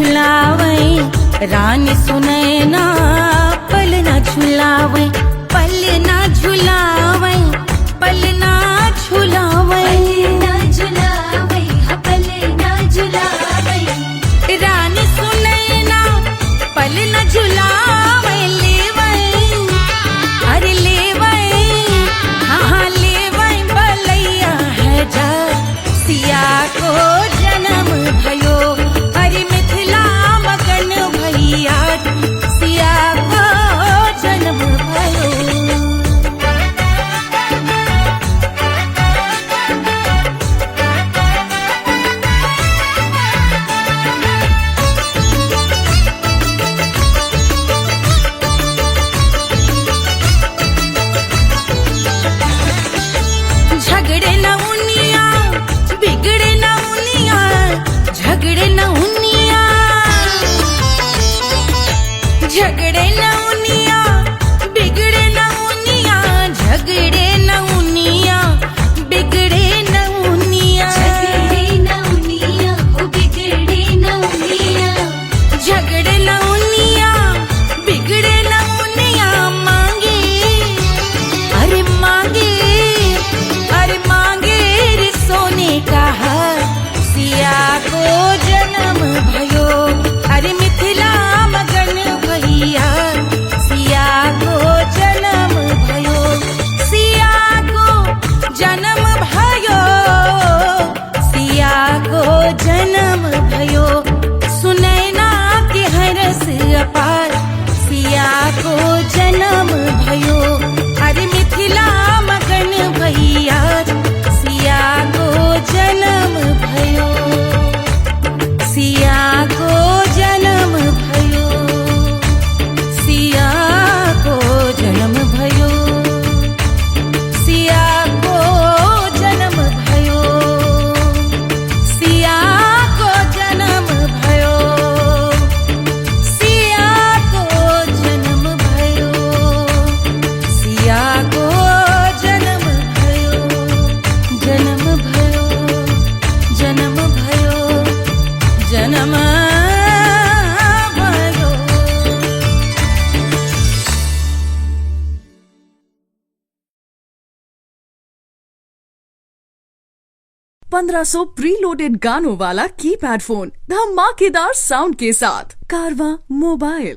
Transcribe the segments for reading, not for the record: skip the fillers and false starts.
झुलावे रानी सुनैना, पल न झुलावे, पल न झुलावे, पल न झुलावे, पल न झुलावे, रानी सुनैना पल न झुलावे, लेवै अरे लेवै, हाँ लेवै बलैया है जा, सिया को जन्म भयो, अरे मिथिला मगन भैया, सिया को जन्म भयो। झगड़े न उनिया, बिगड़े न उनिया, झगड़े न उनिया, झगड़े न उनिया, बिगड़े न उनिया, झगड़े न उनिया, बिगड़े न उनिया, झगड़े न उनिया, बिगड़े न उनिया, झगड़े न उनिया, बिगड़े न उनिया, मांगे अरे मांगे, अरे मांगे रे सोने का हार, सिया को जन्म भयो, अरे मिथिला मगन भैया, सिया को जन्म भयो, सिया को जन्म भयो, सिया को जन्म भयो, सुनैना के हरस अपार, सिया को जन्म भयो, अरे मिथिला मगन भैया, सिया को जन्म भयो, सिया को जन्म भयो, सिया को जन्म भयो, सिया को जन्म भयो, सिया को जन्म भयो, सिया को जन्म भयो, सिया को जन्म भयो, जन्म भयो, जन्म भयो, जन्म भयो। पंद्रह सौ प्रीलोडेड गानों वाला कीपैड फोन धमाकेदार साउंड के साथ कारवां मोबाइल।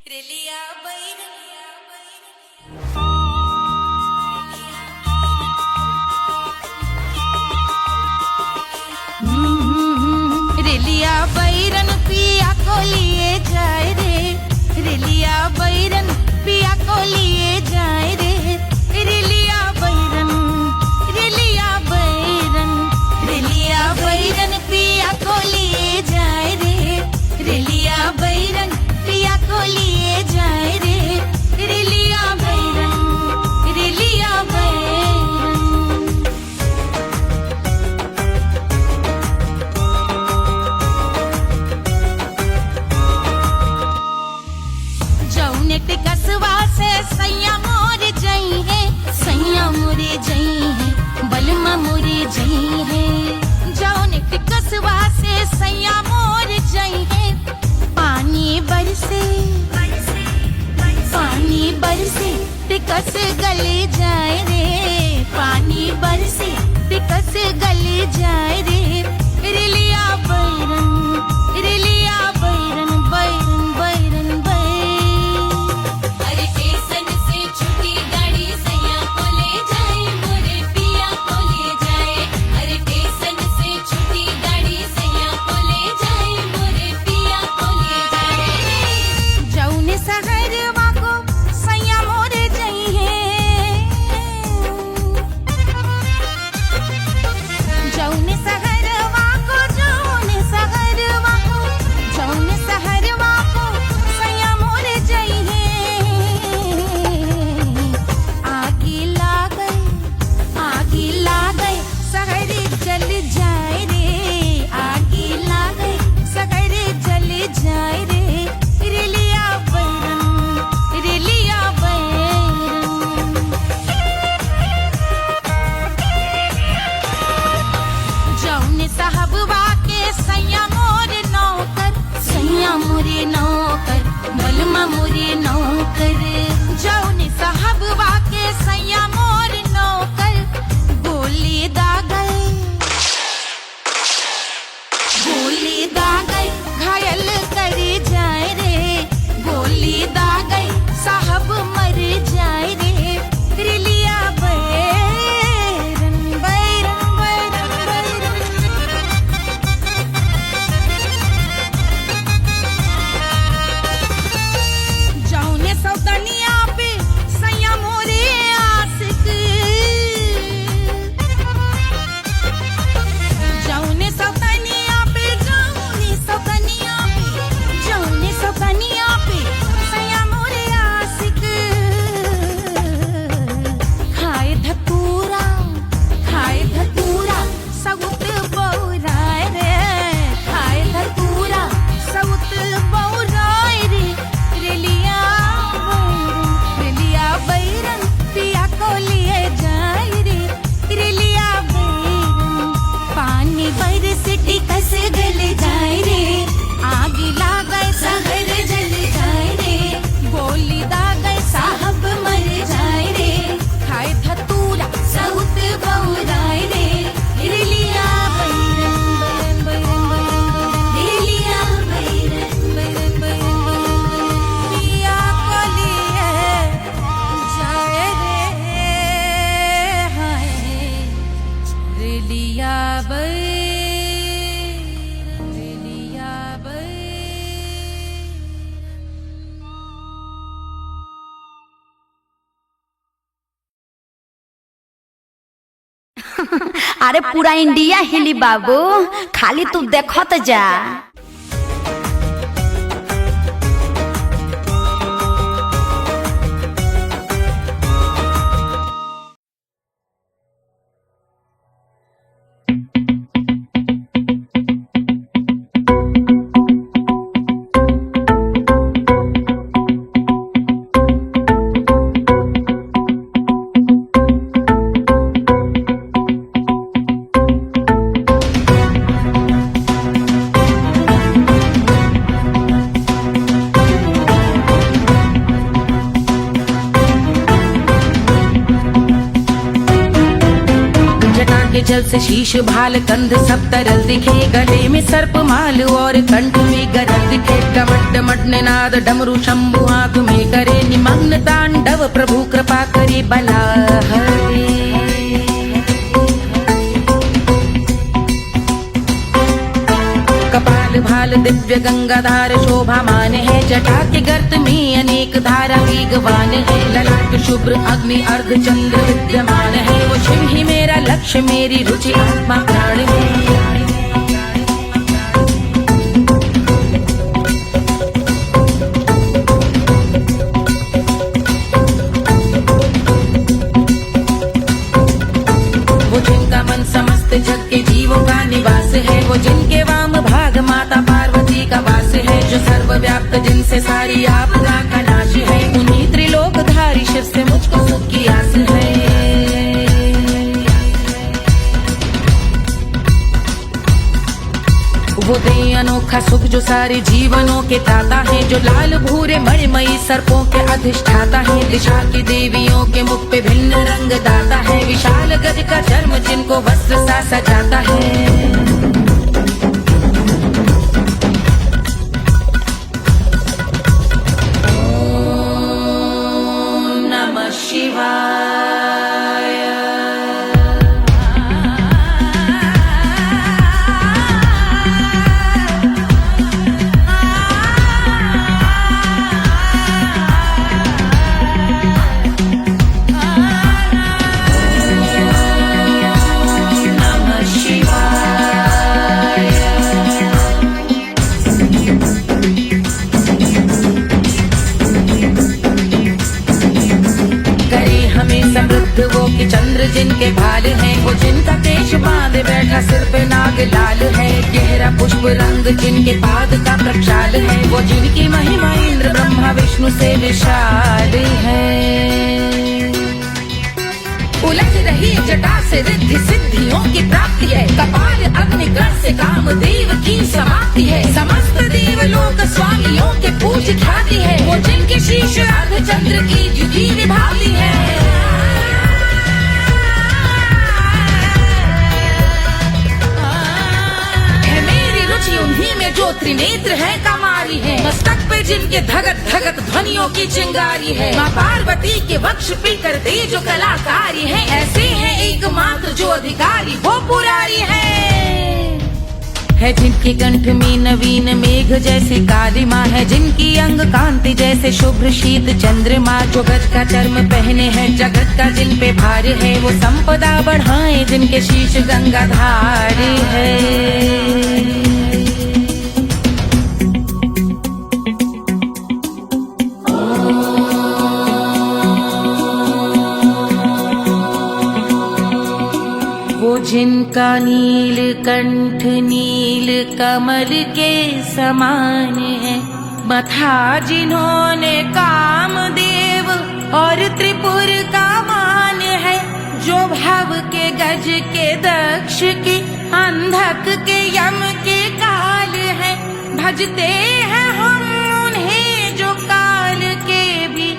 रेलिया बैरन पिया को लिए जाए रे, रेलिया बैरन पिया को लिए जाए रे, रेलिया बैरन, रेलिया बैरन, रेलिया बैरन पिया को लिए जाए रे, रेलिया बैरन पिया को लिए जाए रे, रेलिया बैरन, रेलिया बैरन। जौने ते कसवा से सैया मोरे जई है, सैया मोरे जई है, बलमा मोरे जई है, जौने ते कसवा से सैया मोरे जई है, पानी बरसे, पानी बरसे टिकस गले जाए रे, पानी बरसे टिकस गले जाए रे, रेलिया बैरन, रेलिया बैरन, बैरन बैरन बैरन। अरे स्टेशन से छुट्टी गाड़ी सैया को ले जाए, मोरे पिया को ले जाए, अरे स्टेशन से छुट्टी गाड़ी सैया को ले जाए, मोरे पिया को ले जाए। जौने सहरवा को सैया मोरे जई है, जौने सहरवा को, जौने सहरवा को मोरे नौकर बलमा मोरे नौकर जौने साहबवा के सैया मोर नौकर गोली दागल घायल कर जाए रे गोली दागल साहब मर जाए रे रिलिया बैरन बैरन बैरन बैरन जौने सौतनिया पे सैया मोरे आशिक जौने सौतनिया पे सैया मोरे आशिक खाए धतूरा सउत बौराय रे खाए धतूरा सउत बौराय रे रेलिया बैरन पिया को लिए जाए रे रेलिया बैरन पानी बरस टिकस गल जाए रे आग लागै सहर जल जाए रे गोली दागै साहब मर जाए रे खाए धतूरा सउत बौराय रे रिलिया बैरन बैरन बैरन रिलिया बैरन बैरन बैरन पिया को लिए जाए रे हाय रिलिया बैरन रिलिया अरे पूरा इंडिया हिली बाबू, खाली तू देखत जा। जल से शीश भाल कंध सब तरल दिखे गले में सर्प माल और कंठ में गरल दिखे डमट डमट निनाद डमरू शंभु आंख में करे निमग्न तांडव प्रभु कृपा करे बला हरे कपाल भाल दिव्य गंगाधार शोभामान है जटा के गर्त में अनेक धारा वेगवान है ललाट शुभ्र अग्नि अर्ध चंद्र विद्यमान है वो शिव ही मेरा लक्ष्य मेरी रुचि आत्मा प्राण है वो जिनका मन समस्त जग के जीवों का निवास है वो जिनके वाम भाग माता पार्वती का वास है जो सर्वव्याप्त जिनसे सारी आपदा का नाश है उन्हीं त्रिलोकधारी शिव से मुझको सुख की आस है वो दे अनोखा सुख जो सारे जीवनों के दाता है जो लाल भूरे मणिमयी सर्पों के अधिष्ठाता है दिशा की देवियों के मुख पे भिन्न रंग दाता है विशाल गज का चर्म जिनको वस्त्र सा सजाता है ओम नमः शिवाय वो कि चंद्र जिनके भाल हैं वो जिनका केश बांधे बैठा सिर पे नाग लाल है गहरा पुष्प रंग जिनके पाद का प्रक्षाल है वो जिनकी महिमा इंद्र ब्रह्मा विष्णु से विशाल है उलझ रही जटा से रिद्धि सिद्धियों की प्राप्ति है कपाल अग्निग्रह से कामदेव की समाप्ति है समस्त देवलोक स्वामियों पुजारी है, मस्तक पे जिनके धगत धगत ध्वनियों की चिंगारी है। माँ पार्वती के वक्ष पे करते जो कलाकारी है, ऐसे हैं एकमात्र जो अधिकारी वो पुरारी है जिनके कंठ में नवीन मेघ जैसे कालिमा है, जिनकी अंग कांति जैसे शुभ्र शीत चंद्रमा, जो गज का चर्म पहने हैं जगत का जिन पे भार है, वो संपदा बढ़ाए जिनके शीश गंगाधार है। जिनका नील कंठ नील कमल के समान है, मथा जिन्होंने कामदेव और त्रिपुर का मान है, जो भव के गज के दक्ष के अंधक के यम के काल है, भजते हैं हम उन्हें जो काल के भी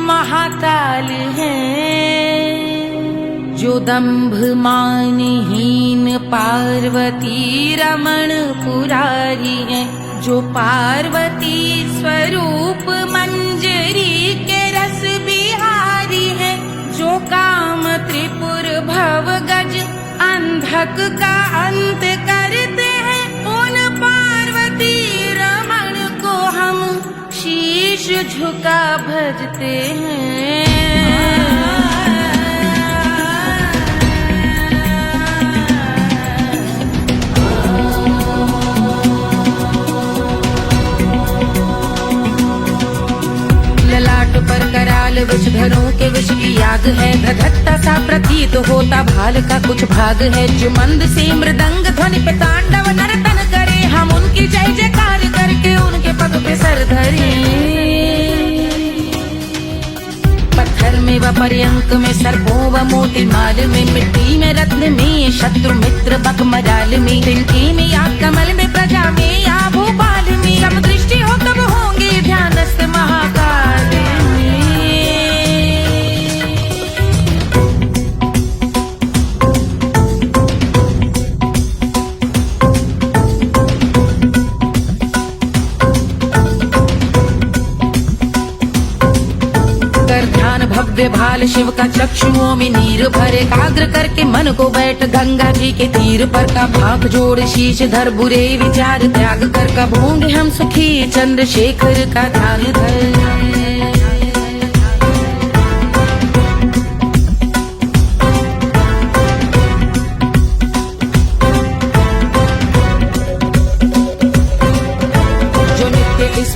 महाकाल हैं। जो दंभ मानहीन पार्वती रमण पुरारी है, जो पार्वती स्वरूप मंजरी के रस बिहारी है, जो काम त्रिपुर भव गज अंधक का अंत करते हैं, उन पार्वती रमण को हम शीश झुका भजते हैं। पर कराल विषधरों के विष की याद है, धधकता सा प्रतीत होता भाल का कुछ भाग है, जो मंद से मृदंग ध्वनि पे तांडव नर्तन करे, हम उनकी जय जयकार करके उनके पग पे सर धरे। पत्थर में व पर्यंक में सर्पों व मोती माल में, मिट्टी में रत्न में शत्रु मित्र बक मजाल में, तिनके में या कमल में प्रजा में या भोपाल में, सब दृष्टि हो तब होंगे ध्यानस्थ महाकाल। भव्य भाल शिव का चक्षुओं में नीर भरे, एकाग्र करके मन को बैठ गंगा जी के तीर पर, का भाग जोड़ शीश धर बुरे विचार त्याग कर, कब होंगे हम सुखी चंद्रशेखर का ध्यान धर।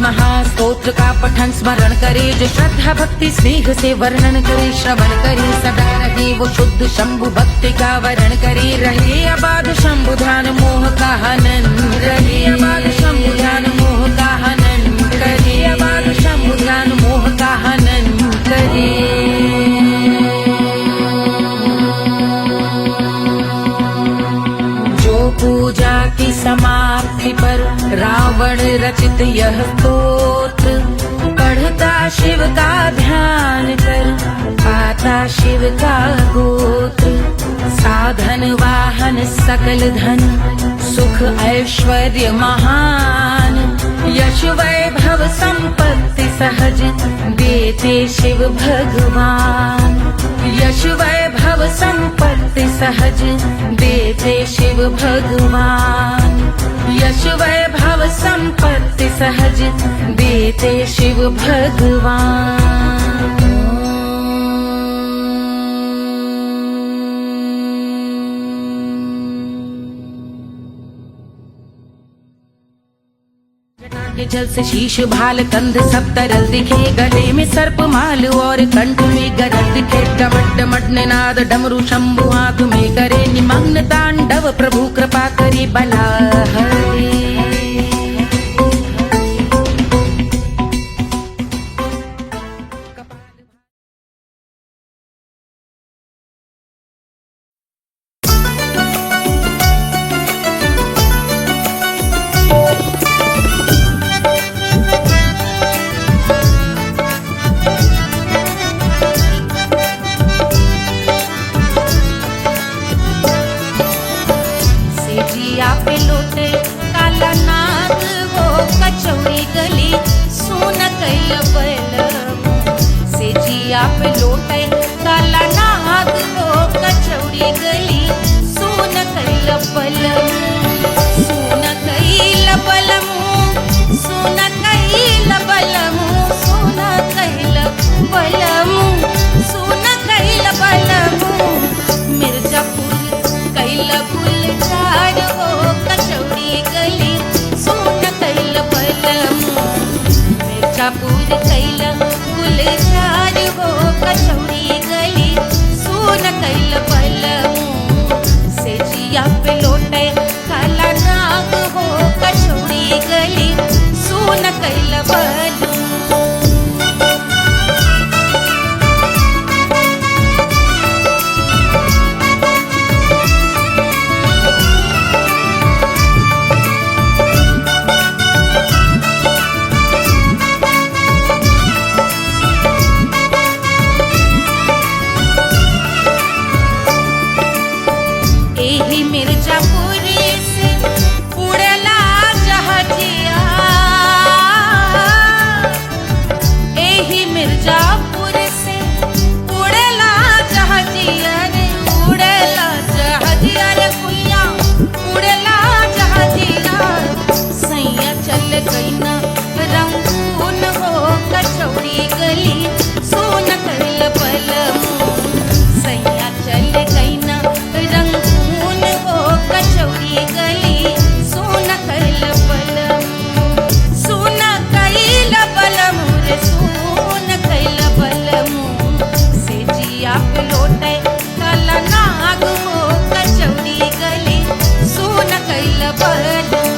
महास्तोत्र का पठन स्मरण करे, जो श्रद्धा भक्ति स्नेह से वर्णन करे, श्रवण करे सदा रहे वो शुद्ध शंभु भक्ति का वरण करे, रहे अबाध शंभु ध्यान मोह का हनन, रहे अबाध शंभु ध्यान मोह का हनन करे, अबाध शंभु ध्यान मोह का हनन करे। पूजा की समाप्ति पर रावण रचित यह स्तोत्र, पढ़ता शिव का ध्यान कर पाता शिव का गोत्र, साधन वाहन सकल धन सुख ऐश्वर्य महान, यश वैभव संपत्ति सहज देते शिव भगवान, यश वैभव संपत्ति सहज देते शिव भगवान, यश वैभव संपत्ति सहज देते शिव भगवान। के जल से शीश भाल कंध सब तरल दिखे, गले में सर्प माल और कंठ में गरज दिखे, डमट डमट निनाद डमरू शंभु हाथ में करे, निमग्न तांडव प्रभु कृपा करे बला हरे। मिर्जापुर कैल गुलजार हो कचौड़ी गली सुन कैल बलमू से जिया पे लोटे काला नाग हो कचौड़ी गली सुन कैल बलमू। एही मिर्जापुर से उड़ला जहाजिया, एही मिर्जापुर से उड़ला जहाजिया रे उड़ला जहाजिया रे भैया उड़ला जहाजिया। सैया चल गई ना रंगून हो कचौड़ी गली सोन कैल बलमू। सैया चल गई ना रंगून हो कचौड़ी गली सोन कैल बलमू। सोन कैल बलमू रे सोन कैल बलमू से जिया पे लोटे काला नाग हो कचौड़ी गली सोन कैल बलमू।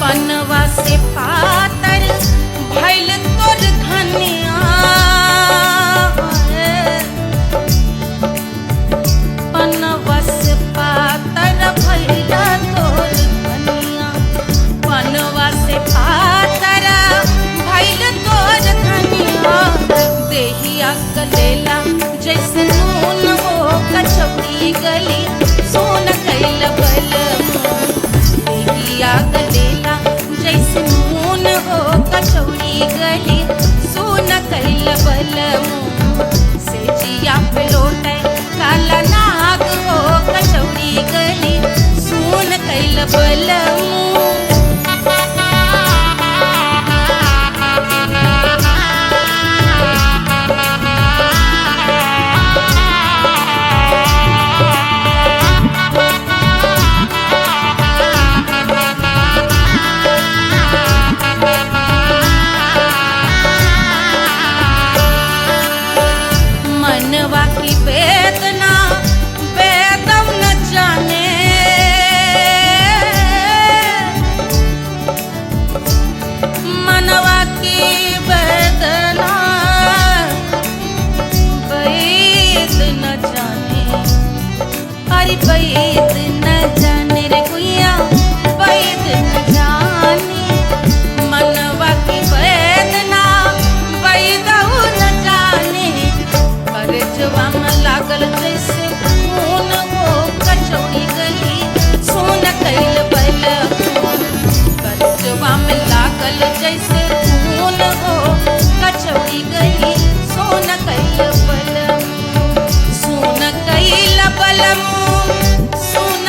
पनवा से पातर भइल तोर धनिया, पनवा से पातर भइल तोर धनिया। पनवा से पातर भइल तोर धनिया देहिया गलेला जैसे नून हो कचौड़ी गली सोन कैल बलमू। देहिया गलेला जैसे नून हो कचौड़ी गली सोन कैल बलमू। से जिया पे लोटे काला नाग हो कचौड़ी गली सोन कैल बलमू। मनवा की वेदना वेदम न जाने, मनवा की वेदना वैद न जाने। अरे वैद न जाने रे गुइया वैद न जाने। मनवा की वेदना वैदहु न जाने। करजवा में लागल जैसे खून हो कचौड़ी गली सोन कैल बलमू। करजवा में लागल जैसे खून हो कचौड़ी गली सोन कैल बलमू। सोन कैल बलमू सोन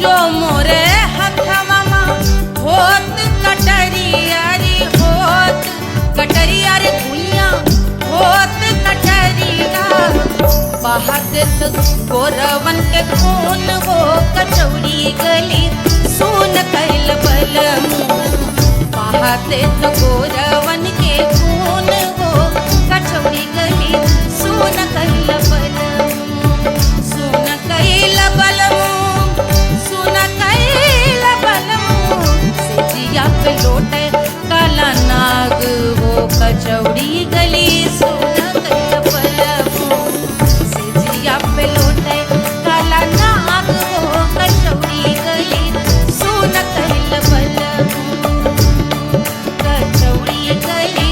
जो मोरे हथवा होत कटरियारी होत कटरिया रे दुनिया होत कटरिया बहात गोरवन के खून वो कचौड़ी गली सुन कैल बलम बहाते गोरवन के खून वो कचौड़ी गली सुन कैल बलम सुन कैल बलम सुन कैल बलम सिजिया पे लोटे काला नाग वो कचौड़ी गली सुन कैल बलम सिजिया पे लोटे काला नाग वो कचौड़ी गली सुन कैल बलम कचौड़ी गली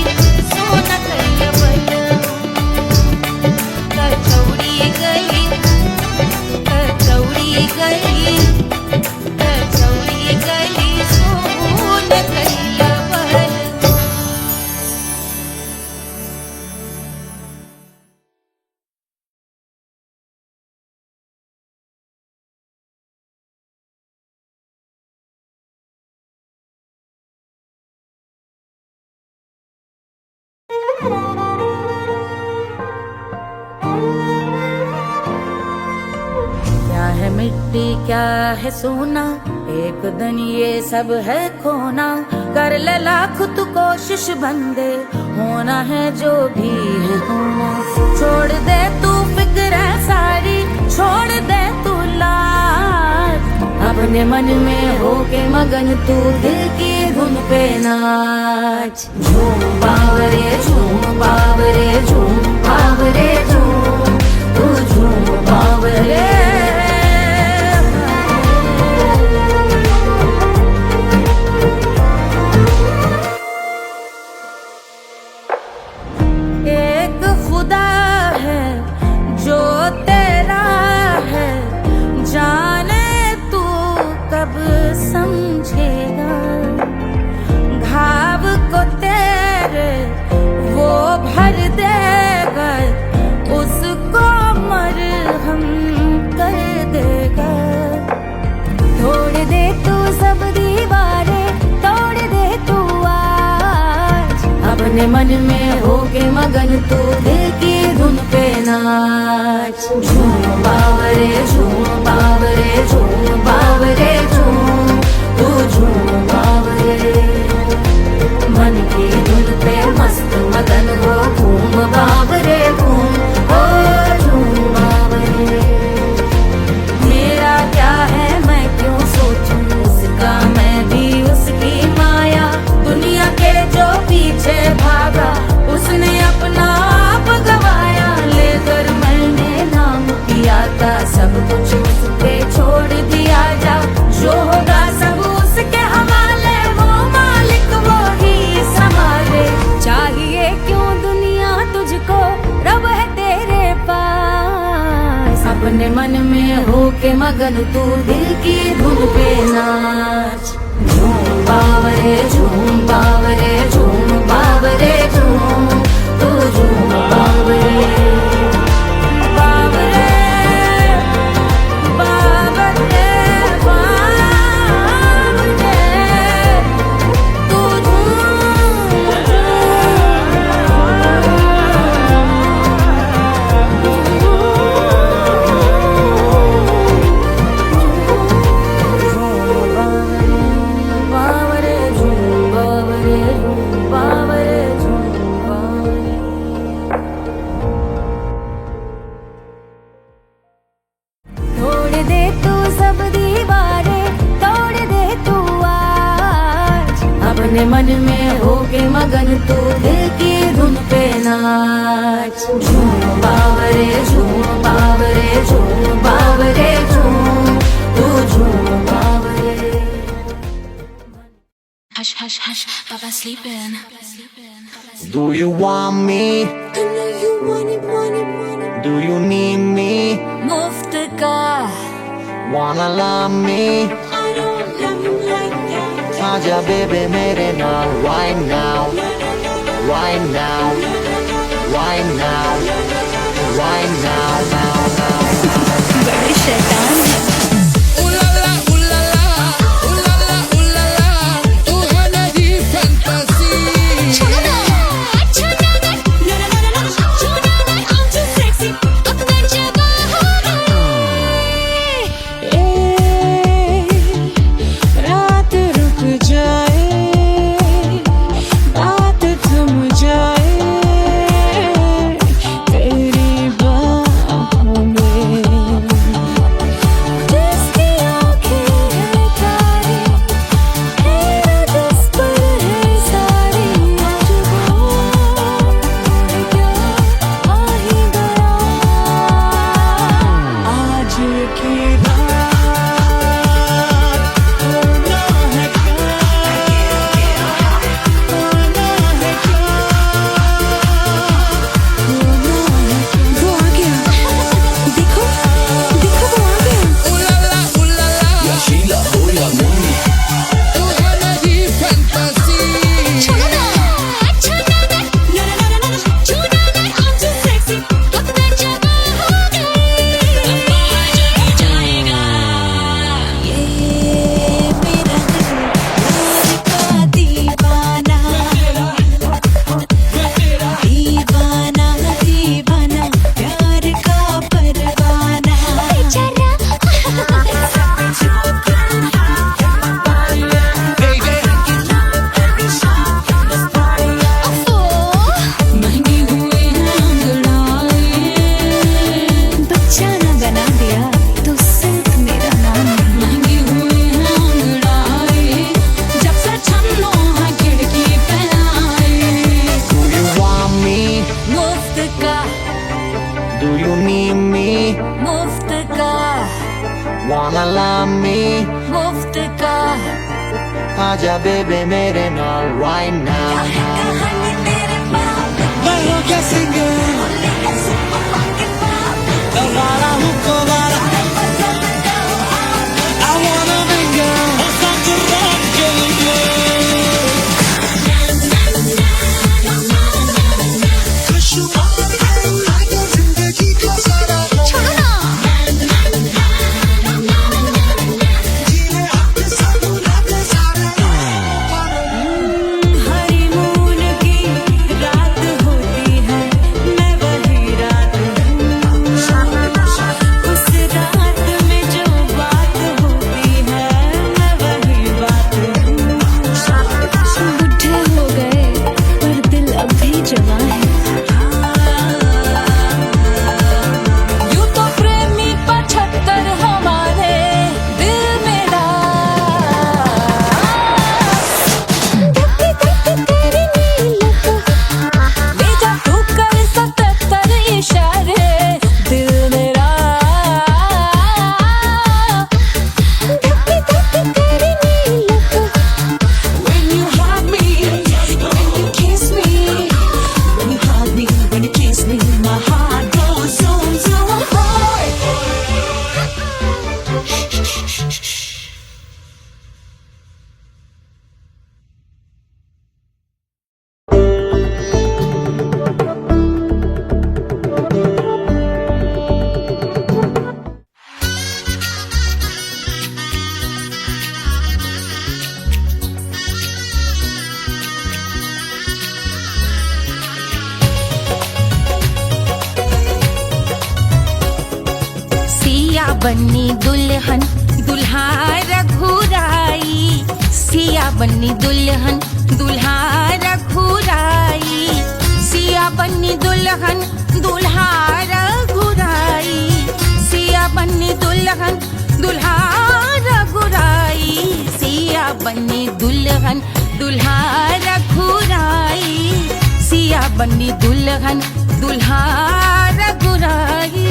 सुन कैल बलम कचौड़ी गली कचौड़ी गली कचौड़ी गली सुन कैल बलम क्या है मिट्टी क्या है सोना एक दिन ये सब है खोना कर ले लाख तू कोशिश बंदे होना है जो भी है होना छोड़ दे तू फिक्र है सारी छोड़ दे तू लाज अपने मन में होके मगन तू दिल की धुन पे नाच झूम बावरे झूम बावरे झूम बावरे झूम तू झूम बावरे एक खुदा है जो तेरा है जाने तू कब समझेगा घाव को तेरे वो भर देगा उसको मरहम कर देगा तोड़ दे तू सब दीवारें तोड़ दे तू आज अपने मन में होके मगन तू दिल की धुन पे नाच झूम बावरे झूम बावरे झूम बावरे झूम तू झूम बावरे मन की धुन पे मस्त मगन हो घूम बावरे घूम ओ झूम बावरे मेरा क्या है मैं क्यों सोचूं उसका मैं भी उसकी माया दुनिया के जो पीछे भागा उसने अपना आप गवाया लेकर मैंने नाम किया था सब कुछ उस पे छोड़ दिया जा जो होगा सब उसके हवाले वो मालिक वो ही संभाले चाहिए क्यों दुनिया तुझको रब है तेरे पास अपने मन में होके मगन तू दिल की धुन पे नाच झूम बावरे झूम बावरे झूम बावरे झूम तू झूम बावरे बावरे बावरे बावरे तू बावरे झूम बावरे बावरे झूम बावरे तोड़ दे तू सब दीवारें तोड़ दे तू आज अपने मन में होके मगन तू दिल की धुन पे नाच झूम बावरे झूम बावरे झूम बावरे झूम तू झूम बावरे Hush, hush, hush, Baba sleeping. Do you want me? I know you want it. Do you need me? मुफ्त का Wanna love me? I don't love you like that. आजा baby मेरे नाल right now, right now, right now, right now, now, now. बड़ी शैतान है. Ooh la la, ooh नहीं मुफ्त का आजा बेबे मेरे नाल right now कहानी तेरे बाप मैं हूँ क्या सिंगर वाला हूँ कोवाला I wanna mingle और साथ rock के लिए जिंदगी का सारा हनीमून की रात होती है मैं वही रात हूँ उस रात में जो बात होती है मैं वही बात हूँ बुढ़े हो गए पर दिल अब भी जवां है यूं तो प्रेमी 75 हमारे दिल में तेरी नीलक ले जा तू कर 77 इशारे दिल मेरा तेरी नीलक When you hug me, when you kiss me, when you hug me, when you kiss me, my heart goes zoom zoom high. सिया बन्नी दुल्हन दुल्हा रघुराई सिया बन्नी दुल्हन दुल्हा रघुराई सिया बन्नी दुल्हन दुल्हा रघुराई सिया बन्नी दुल्हन दुल्हा रघुराई सिया बन्नी दुल्हन दुल्हा रघुराई सिया बन्नी दुल्हन दुल्हा रघुराई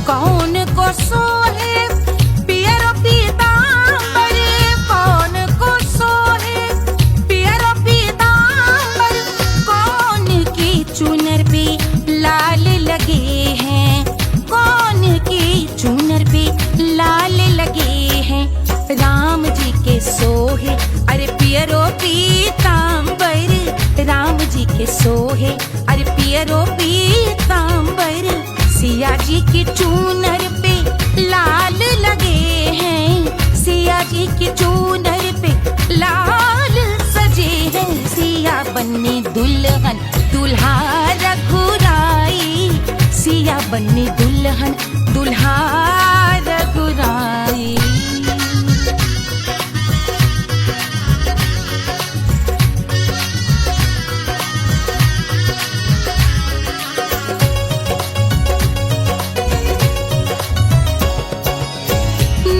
कौन को सोहे पियरो पीतांबर कौन को सोहे पियरो पीतांबर कौन की चुनर पे लाल लगे हैं कौन की चुनर पे लाल लगे हैं राम जी के सोहे अरे पियरो पीतांबर राम जी के सोहे अरे पियरो पीतांबर सिया जी की चूनर पे लाल लगे हैं सिया जी की चूनर पे लाल सजे हैं सिया बन्नी दुल्हन दुल्हा रघुराई सिया बन्नी दुल्हन दुल्हा रघुराई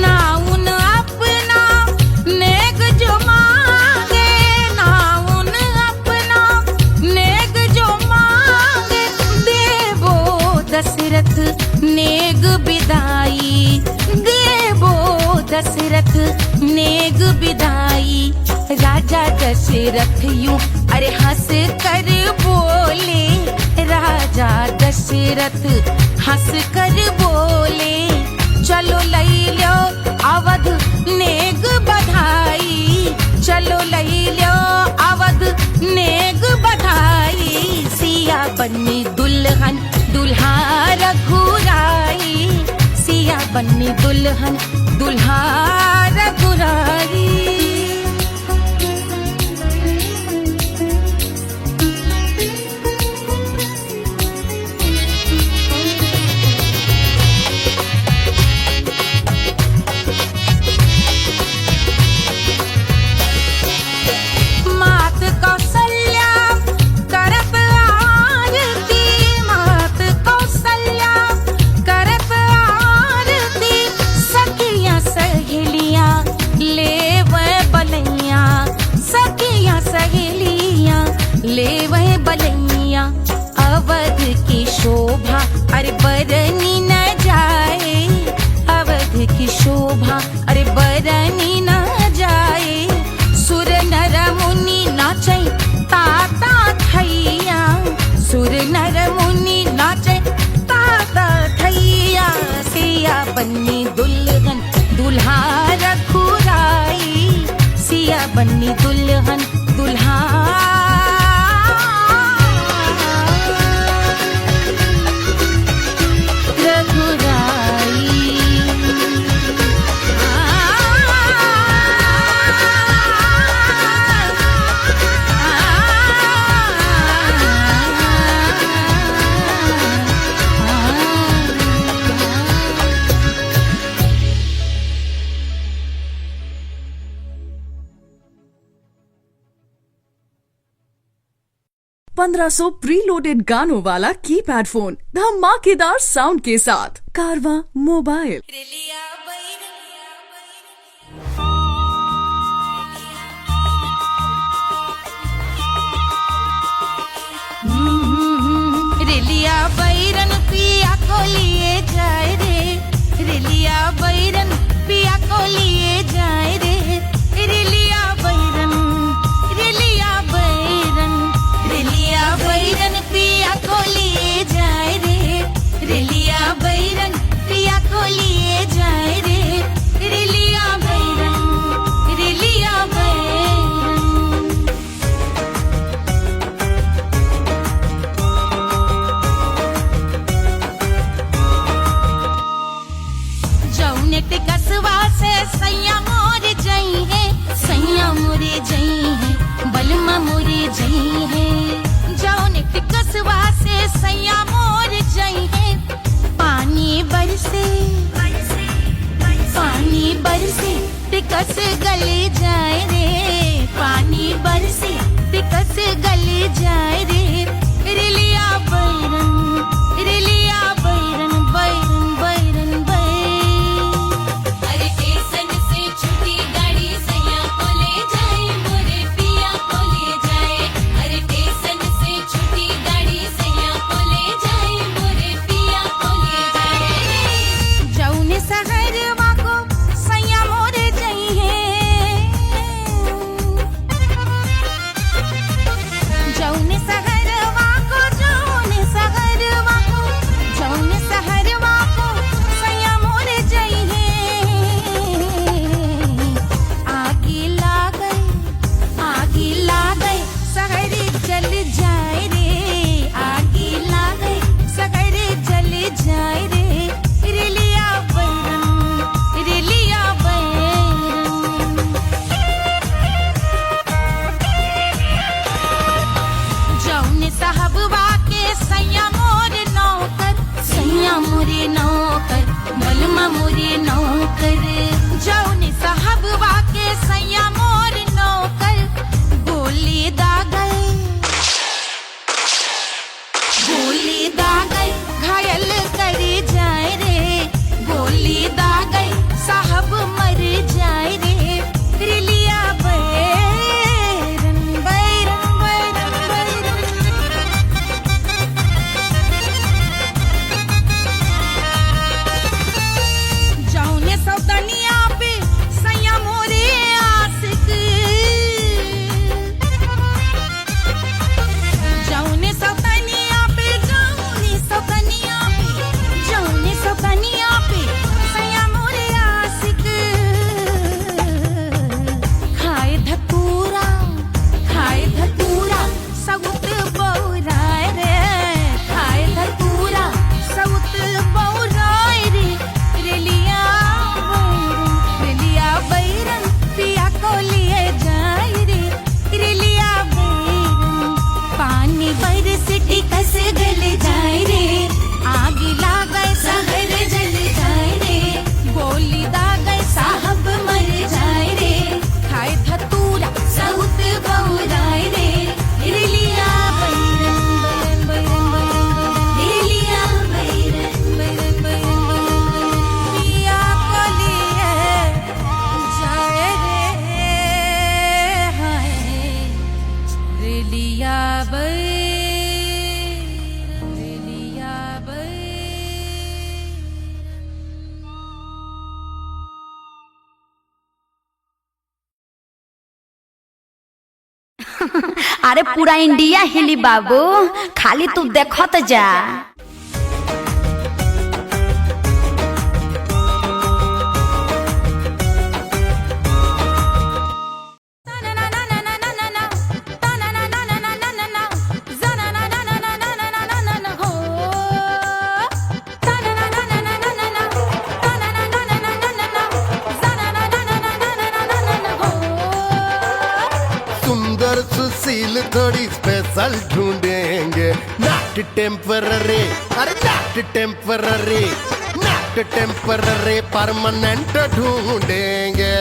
ना उन अपना नेक जो मांगे ना उन अपना नेक जो मांगे देवो दशरथ नेग बिदाई देवो दशरथ नेग बिदाई राजा दशरथ यूं अरे हंस कर बोले राजा दशरथ हंस कर बोले चलो लई लो अवध नेग बधाई चलो लई लो अवध नेग बधाई सिया बन्नी दुल्हन दुल्हा रघुराई सिया बन्नी दुल्हन दुल्हा रघुराई मात कौशल्या करत आरती मात कौशल्या करत आरती बन्नी दुल्हन दुल्हा रघुराई, सिया बन्नी दुल्हन दुल्हा ₹1500 प्रीलोडेड गानों वाला कीपैड फोन धमाकेदार साउंड के साथ कारवा मोबाइल। रेलिया बैरन पिया को लिए जाए रे, रेलिया बैरन पिया को लिए जाए रे, रेलिया बैरन, रेलिया बैरन, रेलिया बैरन पिया को लिए जाए रे, रेलिया बैरन पिया को लिए जाए रे, रेलिया बैरन, रेलिया बैरन। जौने के कसवा से सैया मोर जई है, सैया मोरे जई है, बलमा मोरे जई है। जौने के कसवा से सैया मोर जई है, पानी बरसे, पानी बरसे टिकस गले जाए रे, पानी बरसे टिकस गले जाए रे, रेलिया बैरन, रेलिया बैरन, बैरन बैरन बैरन। अरे स्टेशन से छुट्टी गाड़ी सैया को ले जाए मोरे पिया को ले जाए, अरे स्टेशन से छुट्टी गाड़ी सैया को ले जाए मोरे पिया को ले जाए। जौने सहरवा को सैया मोरे जई है, जौने सहरवा को, जौने सहरवा को, जौने सहरवा को सैया मोरे जई है। आगी लागै, आगी लागै सहरी जल जाए रे, आगी लागै सहरी जल जाए रे, रेलिया बैरन, रेलिया बैरन। जौने साहबवा के सैया मोरे नौकर, सैया मोरे नौकर, बलमा मोरे नौकर। जौने साहबवा के सैया मोरे नौकर, गोली दागल, गोली दागल घायल कर जाए रे, गोली दागल साहब मर जाए रे, रेलिया बैरन, बैरन बैरन बैरन। जौने सौतनिया पे सैया मोरे आशिक, जौने सौतनिया पे, जौने सौतनिया पे, जौने सौतनिया पे सैया मोरे आशिक। खाए धतूरा, खाए धतूरा सउत बौराए रे, खाए धतूरा सउत बौराए रे, रेलिया बैरन, रेलिया बैरन पिया को लिए जाए रे, रेलिया बैरन। पानी बरस टिकस गल जाए रे, आग लागै सहर जल जाए रे, गोली दागै साहब मर जाए रे, खाए धतूरा सउत बौराए रे, रेलिया बैरन, बैरन बैरन बैरन, रेलिया बैरन, बैरन बैरन बैरन। पिया को लिए जाए रे, हाय रेलिया बैरन, रेलिया बैरन। अरे पूरा इंडिया हिली बाबू, खाली तू देखत जा। स्टाइल थोड़ी स्पेशल ढूंढेंगे, नॉट टेम्पररी, अरे not temporary, not temporary, permanent ढूंढेंगे।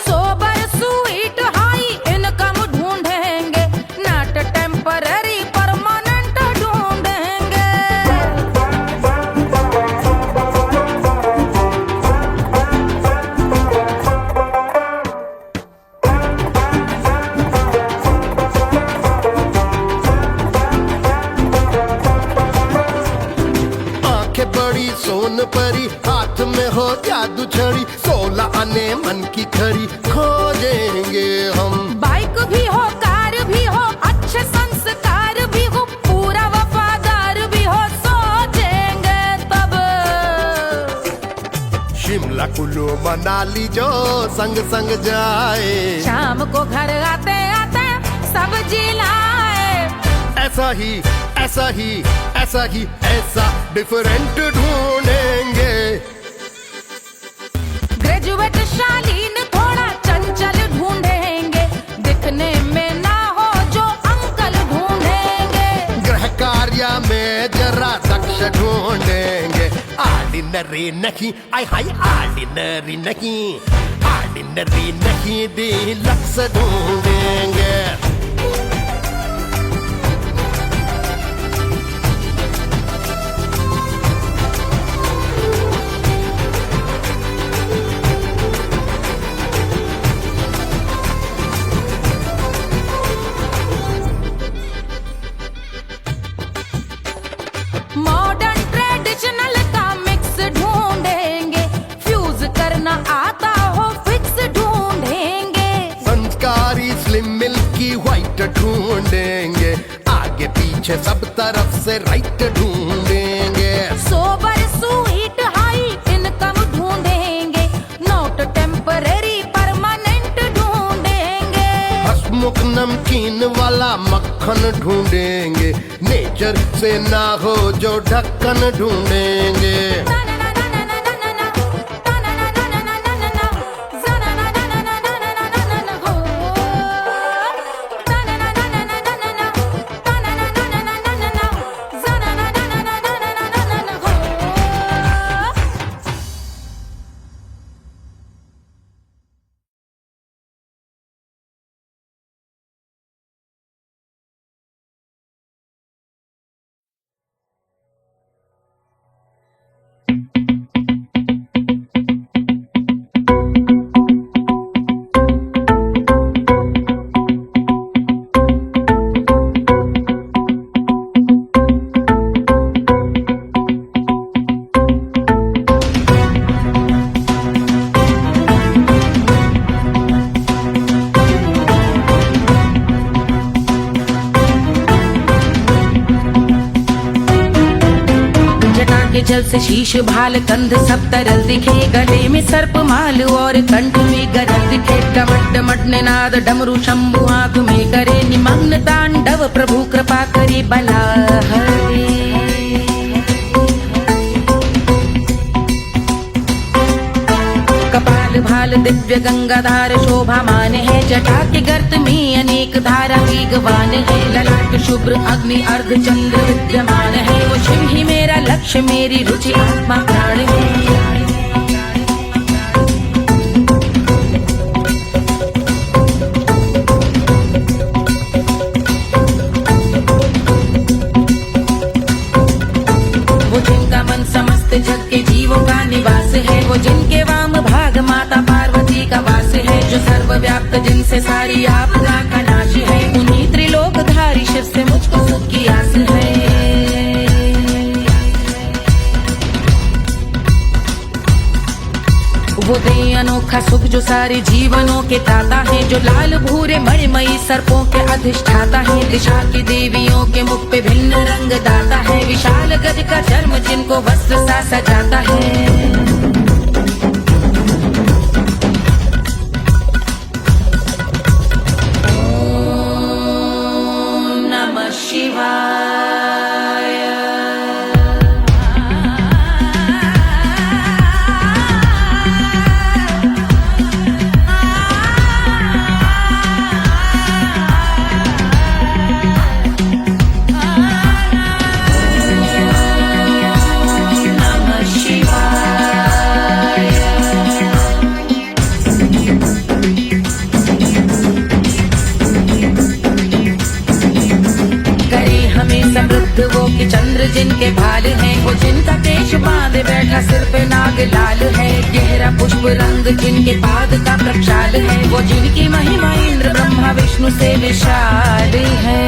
सोबर स्वीट हाई इनकम ढूंढेंगे, नॉट टेम्पररी परमानेंट ढूंढेंगे। आंखें बड़ी सोन परी, हाथ में हो जादू छड़ी, 16 आने मन की खरी खोजेंगे हम। बाइक भी हो, कार भी हो, अच्छे संस्कार भी हो, पूरा वफादार भी हो, सोचेंगे तब। शिमला कुल्लू मनाली जो संग संग जाए, शाम को घर आते आते सब्जी लाए। ऐसा ही ऐसा ही ऐसा ही ऐसा डिफरेंट ढूंढेंगे। ग्रेजुएट शालीन थोड़ा चंचल ढूंढेंगे, दिखने में ना हो जो अंकल ढूंढेंगे। गृह कार्य में जरा दक्ष ढूंढेंगे, ऑर्डिनरी नहीं, आय हाय ऑर्डिनरी नहीं, ऑर्डिनरी नहीं, डीलक्स ढूंढेंगे। मॉडर्न ट्रेडिशनल का मिक्स ढूंढेंगे, फ्यूज करना आता हो फिक्स ढूंढेंगे। संस्कारी स्लिम मिल्की व्हाइट ढूंढेंगे, आगे पीछे सब तरफ से राइट ढूंढेंगे। सोबर स्वीट हाई इनकम ढूंढेंगे, नॉट टेम्पररी परमानेंट ढूंढेंगे। हसमुख नमकीन वाला मक्खन ढूंढेंगे, नेचर से ना हो जो ढक्कन ढूंढेंगे। जल से शीश भाल कंध सब तरल दिखे, गले में सर्प माल और कंठ में गरल दिखे। डमट डमट निनाद डमरू शंभु आंख में करे निमग्न तांडव, प्रभु कृपा करे बला हरे। कपाल भाल दिव्य गंगाधार शोभामान है, जटा के गर्त में अनेक धारा वेगवान है। ललाट शुभ्र अग्नि अर्ध चंद्र विद्यमान है, वो शिव ही मेरा लक्ष्य मेरी रुचि आत्मा प्राण है। वो जिनका मन समस्त जग के जीवों का निवास है, वो जिनके वाम भाग माता पार्वती का वास है। जो सर्वव्याप्त जिनसे सारी आपदा का नाश है, उन्हीं त्रिलोकधारी शिव से मुझको सुख की आस है। वो दे अनोखा सुख जो सारे जीवनों के दाता है, जो लाल भूरे मणिमयी सर्पों के अधिष्ठाता है। दिशा की देवियों के मुख पे भिन्न रंग दाता है, विशाल गज का चर्म जिनको वस्त्र सा सजाता है। शिवाय बुद्ध वो कि चंद्र जिनके भाल हैं, वो जिनका केश बांधे बैठा सिर पे नाग लाल है। गहरा पुष्प रंग जिनके पाद का प्रक्षाल है, वो जिनकी महिमा इंद्र ब्रह्मा विष्णु से विशाल है।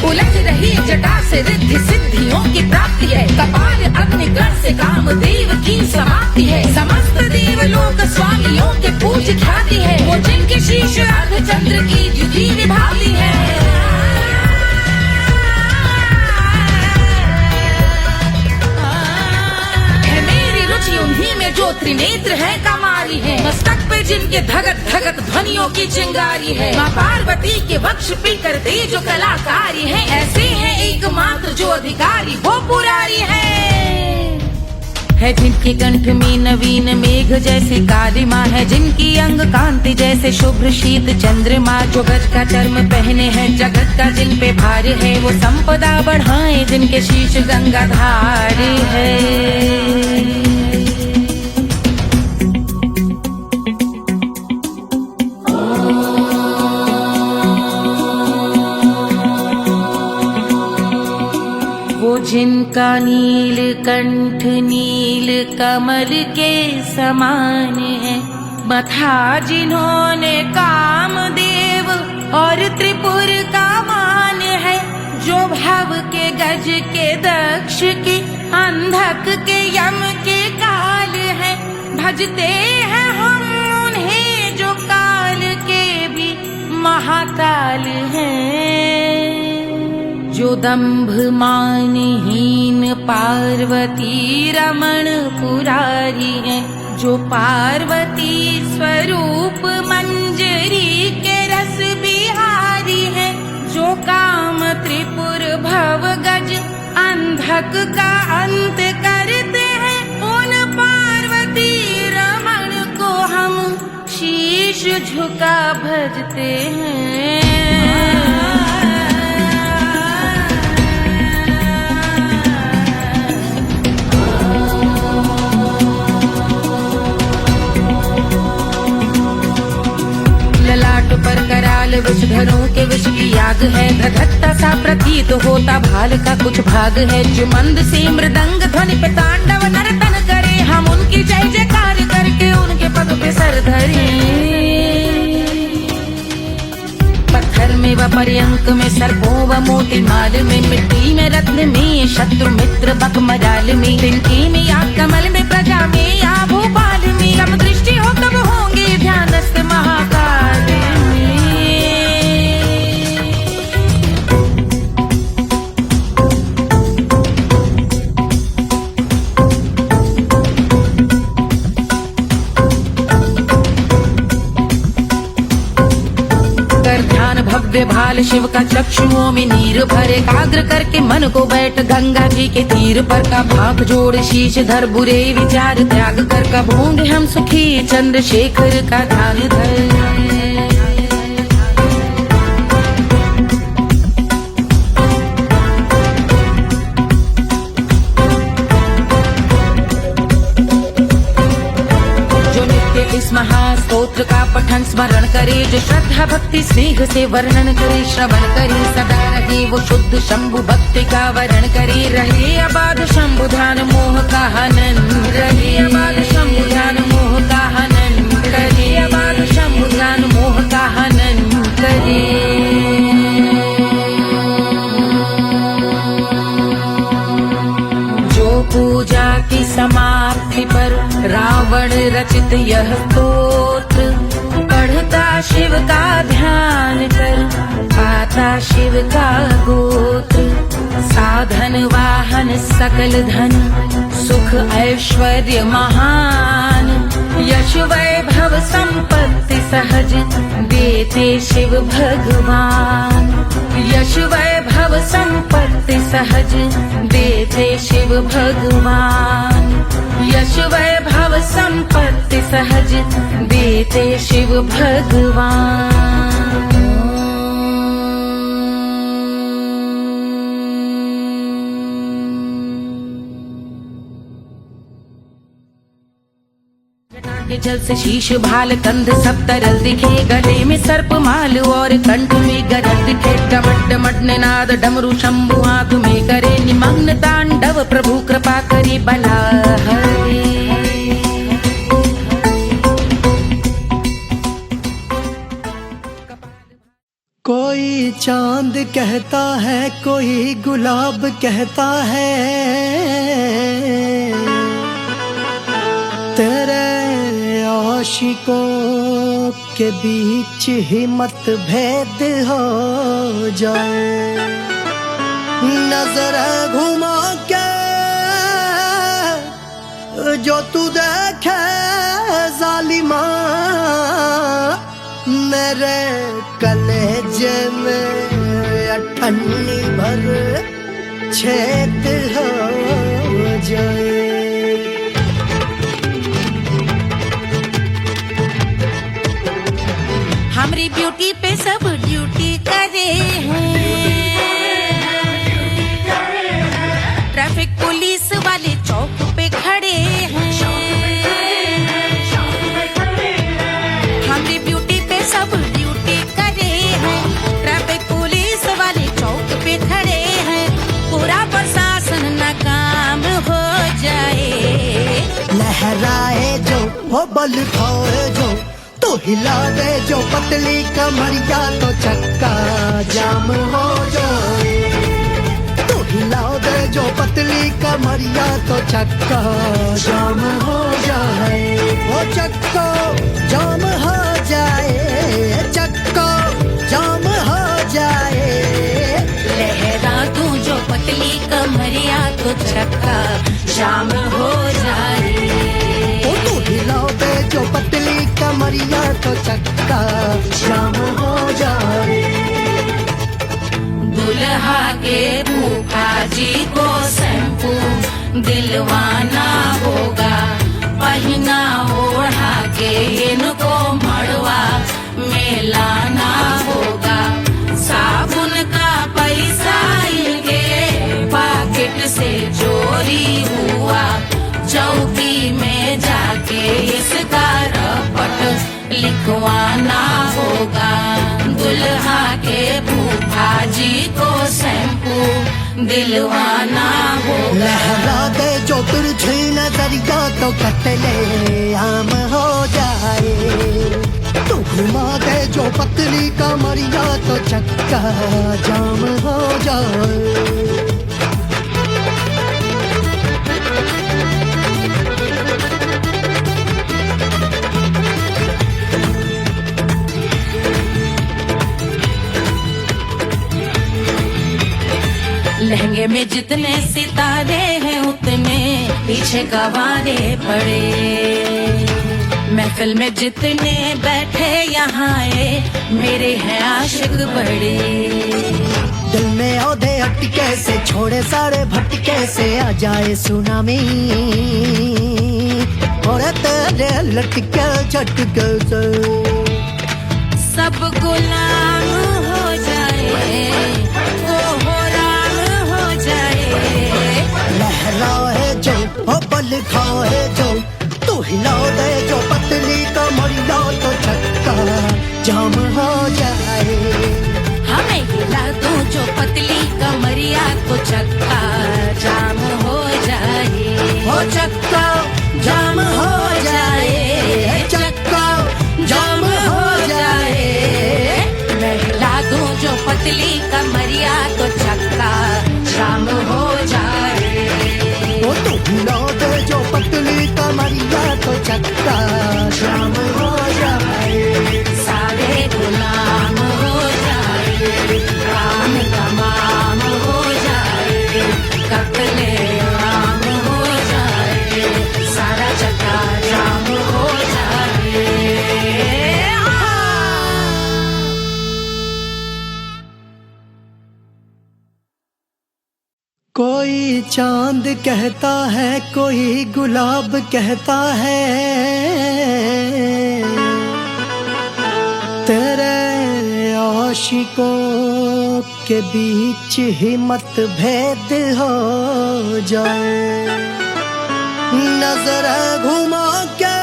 उलझ रही जटा से रिद्धि सिद्धियों की प्राप्ति है, कपाल अग्निगण से कामदेव की समाप्ति है। समस्त देवलोक स्वामियों के पूज ख्याति है, वो जिनके शीश अर्धचंद्र की द्युति विभाती है। मेरी रुचि उन्हीं में जो त्रिनेत्र है कमारी है, मस्तक पे जिनके धगत धगत ध्वनियों की चिंगारी है। माँ पार्वती के वक्ष पे करते जो कलाकारी है, ऐसे हैं एकमात्र जो अधिकारी वो पुरारी है। जिनके कंठ में नवीन मेघ जैसे काली माँ है, जिनकी अंग कांति जैसे शुभ्र शीत चंद्रमा। जो गज का चर्म पहने हैं जगत का जिन पे भार है, वो संपदा बढ़ाए जिनके शीश गंगाधार है। जिनका नील कंठ नील कमल के समान है, मथा जिन्होंने कामदेव और त्रिपुर का मान है। जो भव के गज के दक्ष के अंधक के यम के काल है, भजते हैं हम उन्हें जो काल के भी महाकाल हैं। जो दंभ मानहीन पार्वती रमण पुरारी है, जो पार्वती स्वरूप मंजरी के रस बिहारी है। जो काम त्रिपुर भव गज अंधक का अंत करते हैं, उन पार्वती रमण को हम शीश झुका भजते हैं। पर कराल विषधरों के विष की याग है, धधकता सा प्रतीत होता भाल का कुछ भाग है। जो मंद से मृदंग ध्वनि पे तांडव नर्तन करे, हम उनकी जय जयकार करके उनके पग पे सर धरे। पत्थर में व पर्यंक में सर्पों व मोती माल में, मिट्टी में रत्न में शत्रु मित्र बक मजाल में, तिनके में या कमल में प्रजा में या भोपाल में। कब दृष्टि हो तब होंगे ध्यानस्थ महाकाल में। भव्य भाल शिव का चक्षुओं में नीर भरे, एकाग्र करके मन को बैठ गंगा जी के तीर पर। का भाग जोड़ शीश धर बुरे विचार त्याग कर, कब होंगे हम सुखी चंद्रशेखर का ध्यान धर। इस महास्तोत्र का पठन स्मरण करे, जो श्रद्धा भक्ति स्नेह से वर्णन करे, श्रवण करे सदा रहे वो शुद्ध शंभु भक्ति का वरण करे। रहे अबाध शंभु ध्यान मोह का हनन, रहे अबाध शंभु ध्यान मोह का हनन करे, अबाध शंभु ध्यान मोह का हनन करे। पूजा की समाप्ति पर रावण रचित यह स्तोत्र, पढ़ता शिव का ध्यान कर पाता शिव का गोत्र। साधन वाहन सकल धन सुख ऐश्वर्य महान, यश वैभव संपत्ति सहज देते शिव भगवान। यश वैभव संपत्ति सहज देते शिव भगवान। यश वैभव संपत्ति सहज देते शिव भगवान। के जल से शीश भाल कंध सब तरल दिखे, गले में सर्प माल और कंठ में गरल ठेट्ट मट निनाद डमरू शंभु हाथ में करे निमग्न तांडव प्रभु कृपा करी बला हरे। कोई चांद कहता है कोई गुलाब कहता है तेरे आशिकों के बीच ही मतभेद हो जाए। नजर घुमा के जो तू देखे जालिमा मेरे कलेजे में अठन्नी भर छेद हो जाए। हमारी ब्यूटी पे सब ड्यूटी करे हैं। ट्रैफिक पुलिस वाले चौक पे खड़े हैं। हमारी ब्यूटी पे सब ड्यूटी करे हैं। ट्रैफिक पुलिस वाले चौक पे खड़े हैं। पूरा प्रशासन नाकाम हो जाए। लहराए जो वो बल खाए जो तो हिला दे जो पतली कमरिया तो चक्का जाम हो जाए। तो हिला दे जो पतली कमरिया तो चक्का जाम हो जाए। वो चक्का जाम हो जाए। चक्का जाम हो जाए। लहरा तू जो पतली कमरिया तो चक्का जाम हो जाए। ओ तू हिलाओ दे जो पतली कमरिया तो चक्का जाम हो जाए। दुल्हा के फूफा जी को शैम्पू दिलवाना होगा। पहना ओढ़ा के इनको मड़वा में लाना होगा। साबुन का पैसा इनके पॉकेट से चोरी हुआ। चौकी में जाके इसका रपट लिखवाना होगा। दुल्हा के फूफा जी को शैम्पू दिलवाना होगा। लहरा दे जो तिरछी नजरिया तो कतले आम हो जाए। तू घुमा दे जो पतली कमरिया तो चक्का जाम हो जाए। लहंगे में जितने सितारे हैं उतने पीछे गवारे पड़े। महफिल में जितने बैठे यहाँ आए मेरे हैं आशिक बड़े। दिल में औधे अटके से छोड़े सारे भटके से आ जाए सुनामी। और तेरे लटके झटके से सब गुलाम हो जाए। लहराए जो ओ बल खाए जो तू हिलाओ दे जो पतली कमरिया तो चक्का जाम हो जाए। हमें हिला दो जो पतली कमरिया तो चक्का जाम हो जाए। हो चक्का जाम हो जाए। चक्का जाम हो जाए। मैं हिला दूं जो पतली कमरिया तो चक्का जाम हो जाए। ओ तू हिलाओ दे जो पतली कमरिया तो चक्का जाम हो जाए। सारे गुलाम हो जाए। काम तमाम हो जाए। कत्ले आम हो जाए। सारा चक्का जाम हो जाए। कोई चांद कहता है कोई गुलाब कहता है तेरे आशिकों के बीच ही मतभेद हो जाए। नजर घुमा के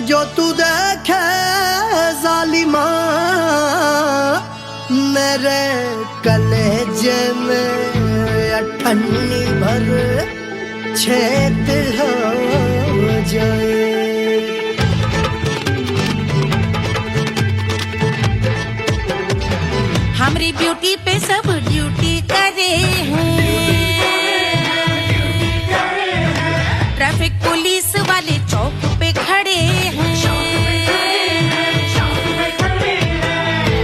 जो तू देखे जालिमा तेरे कलेजे में अठन्नी भर छेद हो जाए। हमारी ब्यूटी पे सब ड्यूटी करे हैं, ट्रैफिक पुलिस वाले चौक पे खड़े हैं।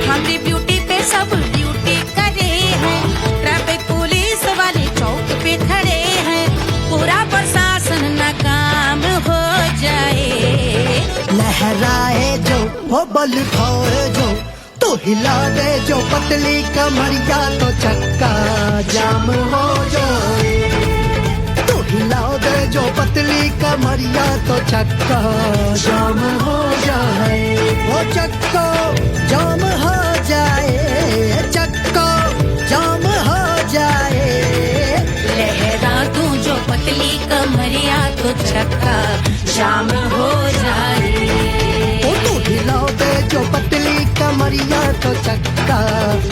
हमारी ब्यूटी पे सब ड्यूटी करे हैं, ट्रैफिक पुलिस वाले चौक पे खड़े हैं। पूरा प्रशासन नाकाम हो जाए। लहराए जो वो बल खाए जो, तो हिला दे जो पतली कमरिया तो चक्का जाम हो जाए। तो हिला दे जो पतली कमरिया तो चक्का जाम हो जाए। वो चक्का जाम हो जाए, चक्का जाम हो जाए। लहरा तू जो पतली कमरिया तो चक्का जाम हो जाए। ओ तो हिलाओ दे जो पतली कमरिया तो चक्का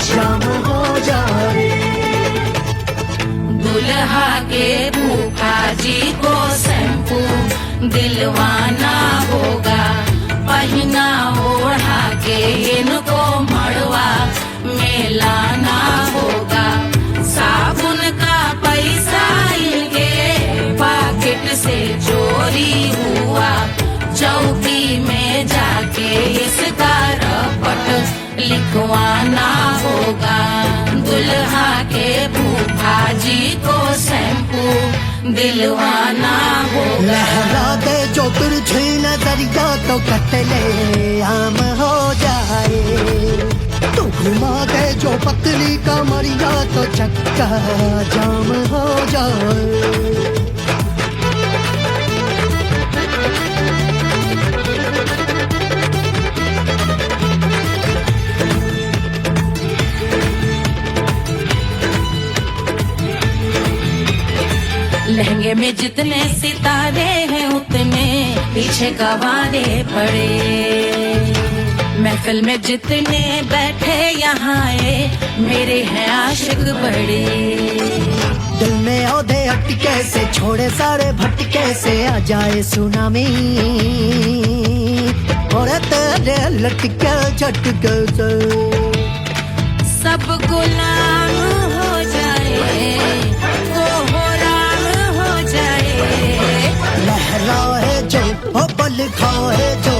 जाम हो जाए। दुल्हा के फूफा जी को शैम्पू दिलवाना होगा, पहना ओढ़ा के इनको मड़वा में लाना होगा। साबुन का पैसा इनके पॉकेट से चोरी हुआ, चौकी में जाके इसका रपट लिखवाना होगा। दुल्हा के फूफा जी को शैम्पू दिलवाना होगा। लहरा दे जो तिरछी नजरिया तो कतले आम हो जाए। तू घुमा दे जो पतली कमरिया तो चक्का जाम हो जाए। लहंगे में जितने सितारे हैं उतने पीछे गवारे पड़े। महफिल में जितने बैठे यहाँ आए मेरे हैं आशिक बड़े। दिल में औधे अटके से छोड़े सारे भटके से आ जाए सुनामी। और तेरे लटके झटके से सब गुलाम हो जाए, वो राम हो जाए। लहराए जो ओ बल खाए जो,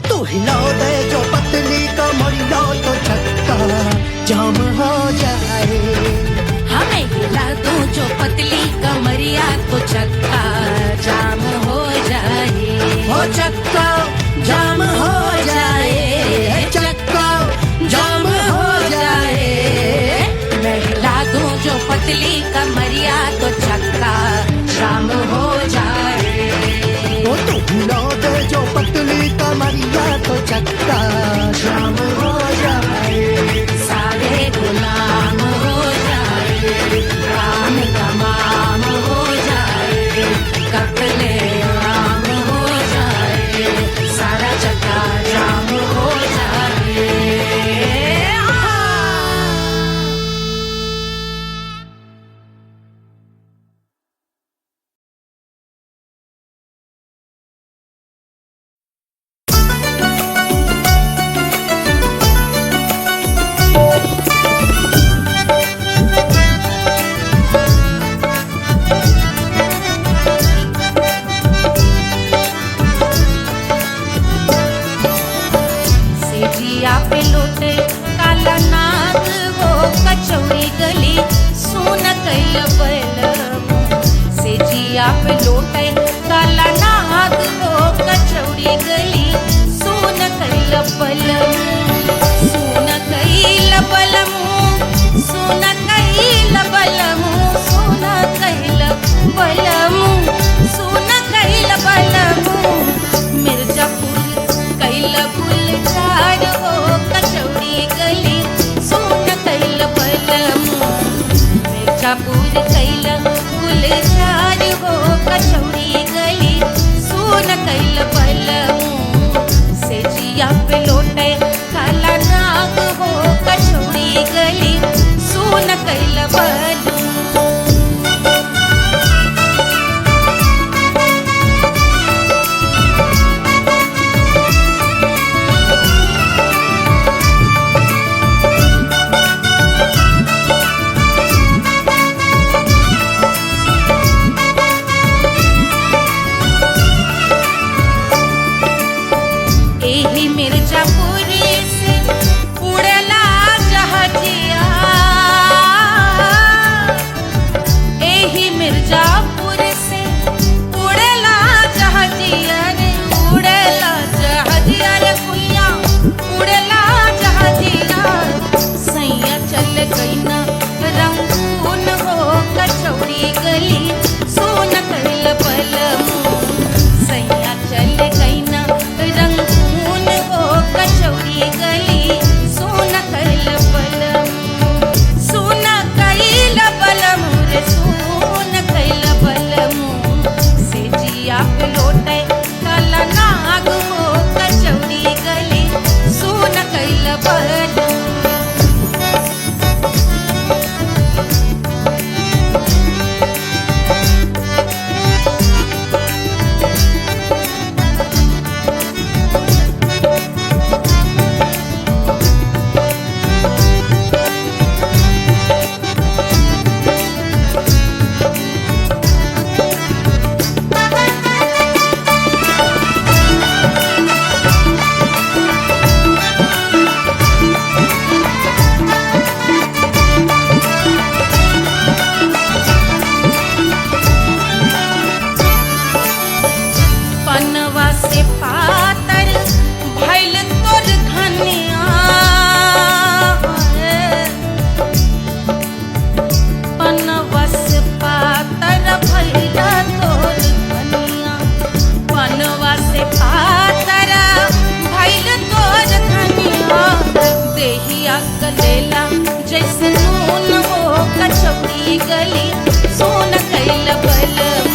तू हिला दे जो पतली कमरिया तो चक्का जाम हो जाए। हमें हिला दो जो पतली कमरिया तो चक्का जाम हो जाए। ओ चक्का जाम हो जाए, चक्का जाम हो जाए। मैं हिला दूं जो पतली कमरिया तो चक्का जाम हो जाए। ओ तू हिला दे जो पतली कमरिया तो चक्का जाम हो जाए। सारे गुलाम हो जाए, काम तमाम हो जाए। कत्ले आम हो जाए, सारा चक्का जाम हो जाए। सेजिया पे लोटे काला नाग वो कचौड़ी गली सोन कैल बलमु। सेजिया पे लोटे काला नाग वो कचौड़ी गली सोन कैल बलमु। सोन कैल बलमु, सोन कैल बलमु, सोन कैल बलमु, सोन कैल बलमु। मिर्जापुर कैल गुलजार हो कचौड़ी गली सोन कैल बलमु। मिर्जापुर कैल गुलजार हो कचौड़ी गली सोन कैल बलमु। सेजिया पे लोटे काला नाग हो कचौड़ी गली पिया गलेला जैसे नून हो कचौड़ी गली सोन कैल बलम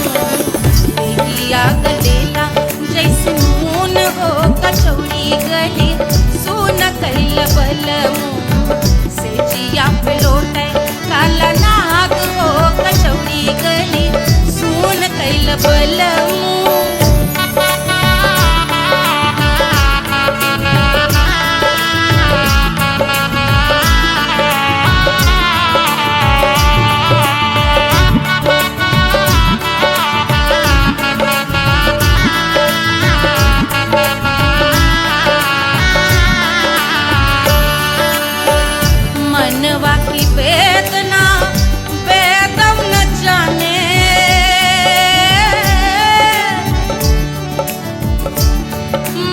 पिया गलेला जैसे नून हो कचौड़ी गली सोन कैल बलम से जिया पे लोटे काला नाग हो कचौड़ी गली सोन कैल बलम मनवा की वेदना वेदम न जाने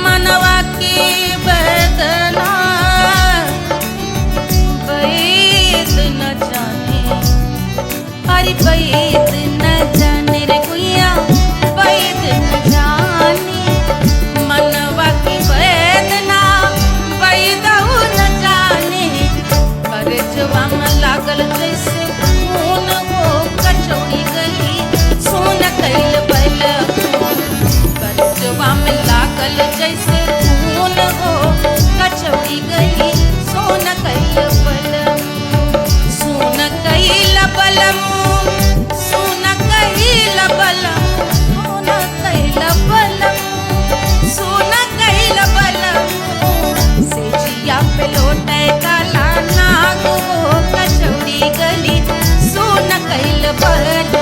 मनवा की वेदना वैद न जाने अरे वैद न जाने रे गुइया वैद न जाने मनवा की वेदना वैद न जाने करजवा में लागल जैसे खून हो कचौड़ी गली सोन कैल बलम करजवा में लागल जैसे खून हो कचौड़ी गली सोन कैल बलम सोन कैल बलम सोन कैल बलम सोन कैल बलम सोन कैल बलम से जिया पे लोटे काला नाग हो कचौड़ी गली सोन कैल बलम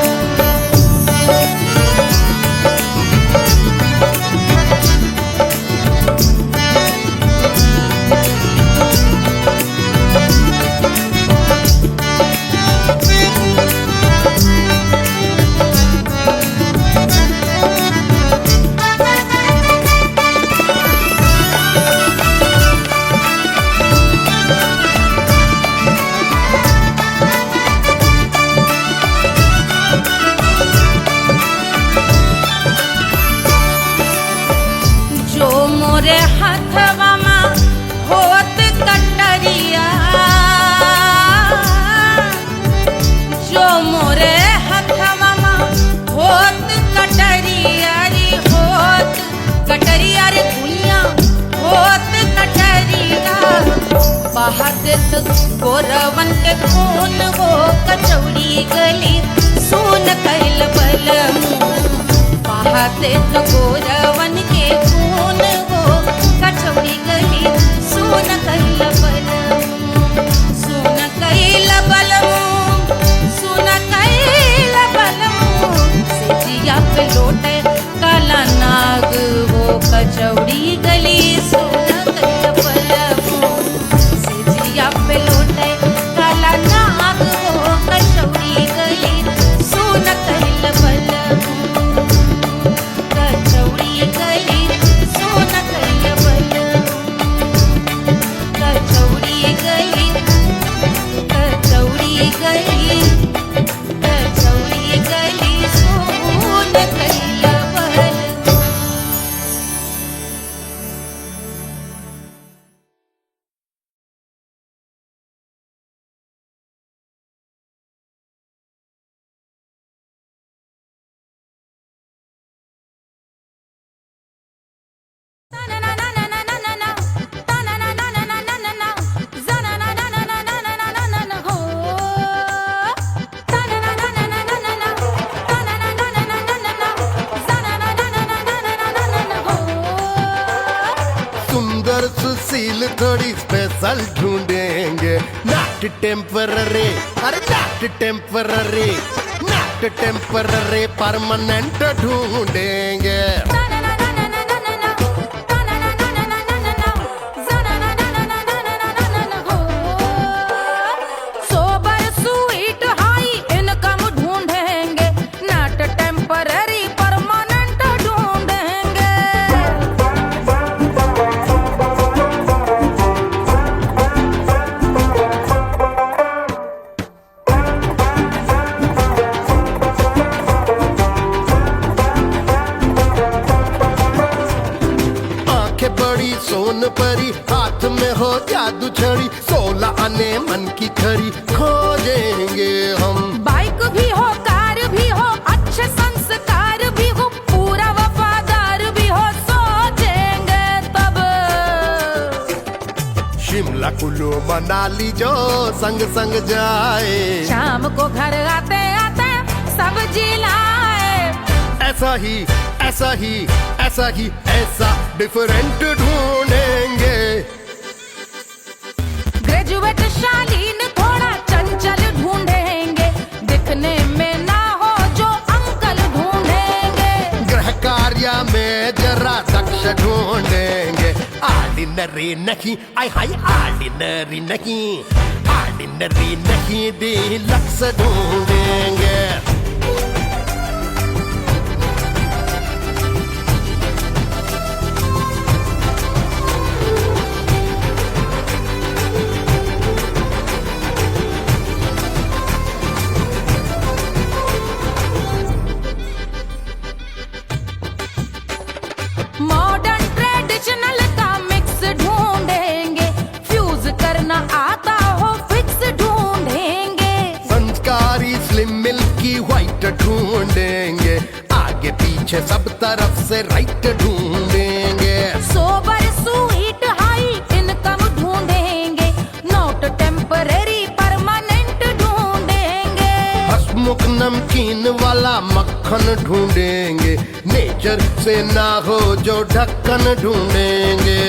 जो मोरे हथवा में होत कटरिया जो मोरे हथवा में होत कटरिया रे होत कटरिया रे दुनिया होत कटरिया बहात गोरवन के खून हो कचौड़ी गली सोन कैल बलम बहाते गोरवन के खून हो कचौड़ी गली सोन कैल बलम सोन कैल बलम सोन कैल बलम से जिया पे लोटे काला नाग हो कचौड़ी गली सोन कैल बलम से जिया पे लोटे काला नाग हो कचौड़ी गली सोन कैल बलम कचौड़ी गली सोन कैल बलम कचौड़ी गली कचौड़ी गली कचौड़ी गली सोन कैल बलम सुंदर सुशील थोड़ी स्पेशल ढूंढेंगे नॉट टेम्पररी अरे not temporary not temporary permanent ढूंढेंगे सोबर स्वीट हाई इनकम ढूंढेंगे नॉट टेम्पररी परमानेंट ढूंढेंगे आने मन की खरी खोजेंगे हम। बाइक भी हो, कार भी हो, अच्छे संस्कार भी हो, पूरा वफादार भी हो, सोचेंगे तब। शिमला कुल्लू मनाली जो संग संग जाए, शाम को घर आते आते सब्जी लाए। ऐसा ही ऐसा ही ऐसा ही ऐसा डिफरेंट ढूंढेंगे। ग्रेजुएट शालीन थोड़ा चंचल ढूंढेंगे, दिखने में ना हो जो अंकल ढूंढेंगे। गृह कार्य में जरा दक्ष ढूंढेंगे। ऑर्डिनरी नहीं, आय हाय ऑर्डिनरी नहीं, ऑर्डिनरी नहीं डीलक्स ढूंढेंगे। मॉडर्न ट्रेडिशनल का मिक्स ढूंढेंगे, फ्यूज करना आता हो फिक्स ढूंढेंगे। संस्कारी स्लिम मिल्की व्हाइट ढूंढेंगे, आगे पीछे सब तरफ से राइट ढूंढेंगे। सोबर स्वीट हाई इनकम ढूंढेंगे, नोट टेम्परेरी परमानेंट ढूंढेंगे। हसमुख नमकीन वाला मक्खन ढूंढेंगे, नेचर से ना हो जो ढक्कन ढूंढेंगे।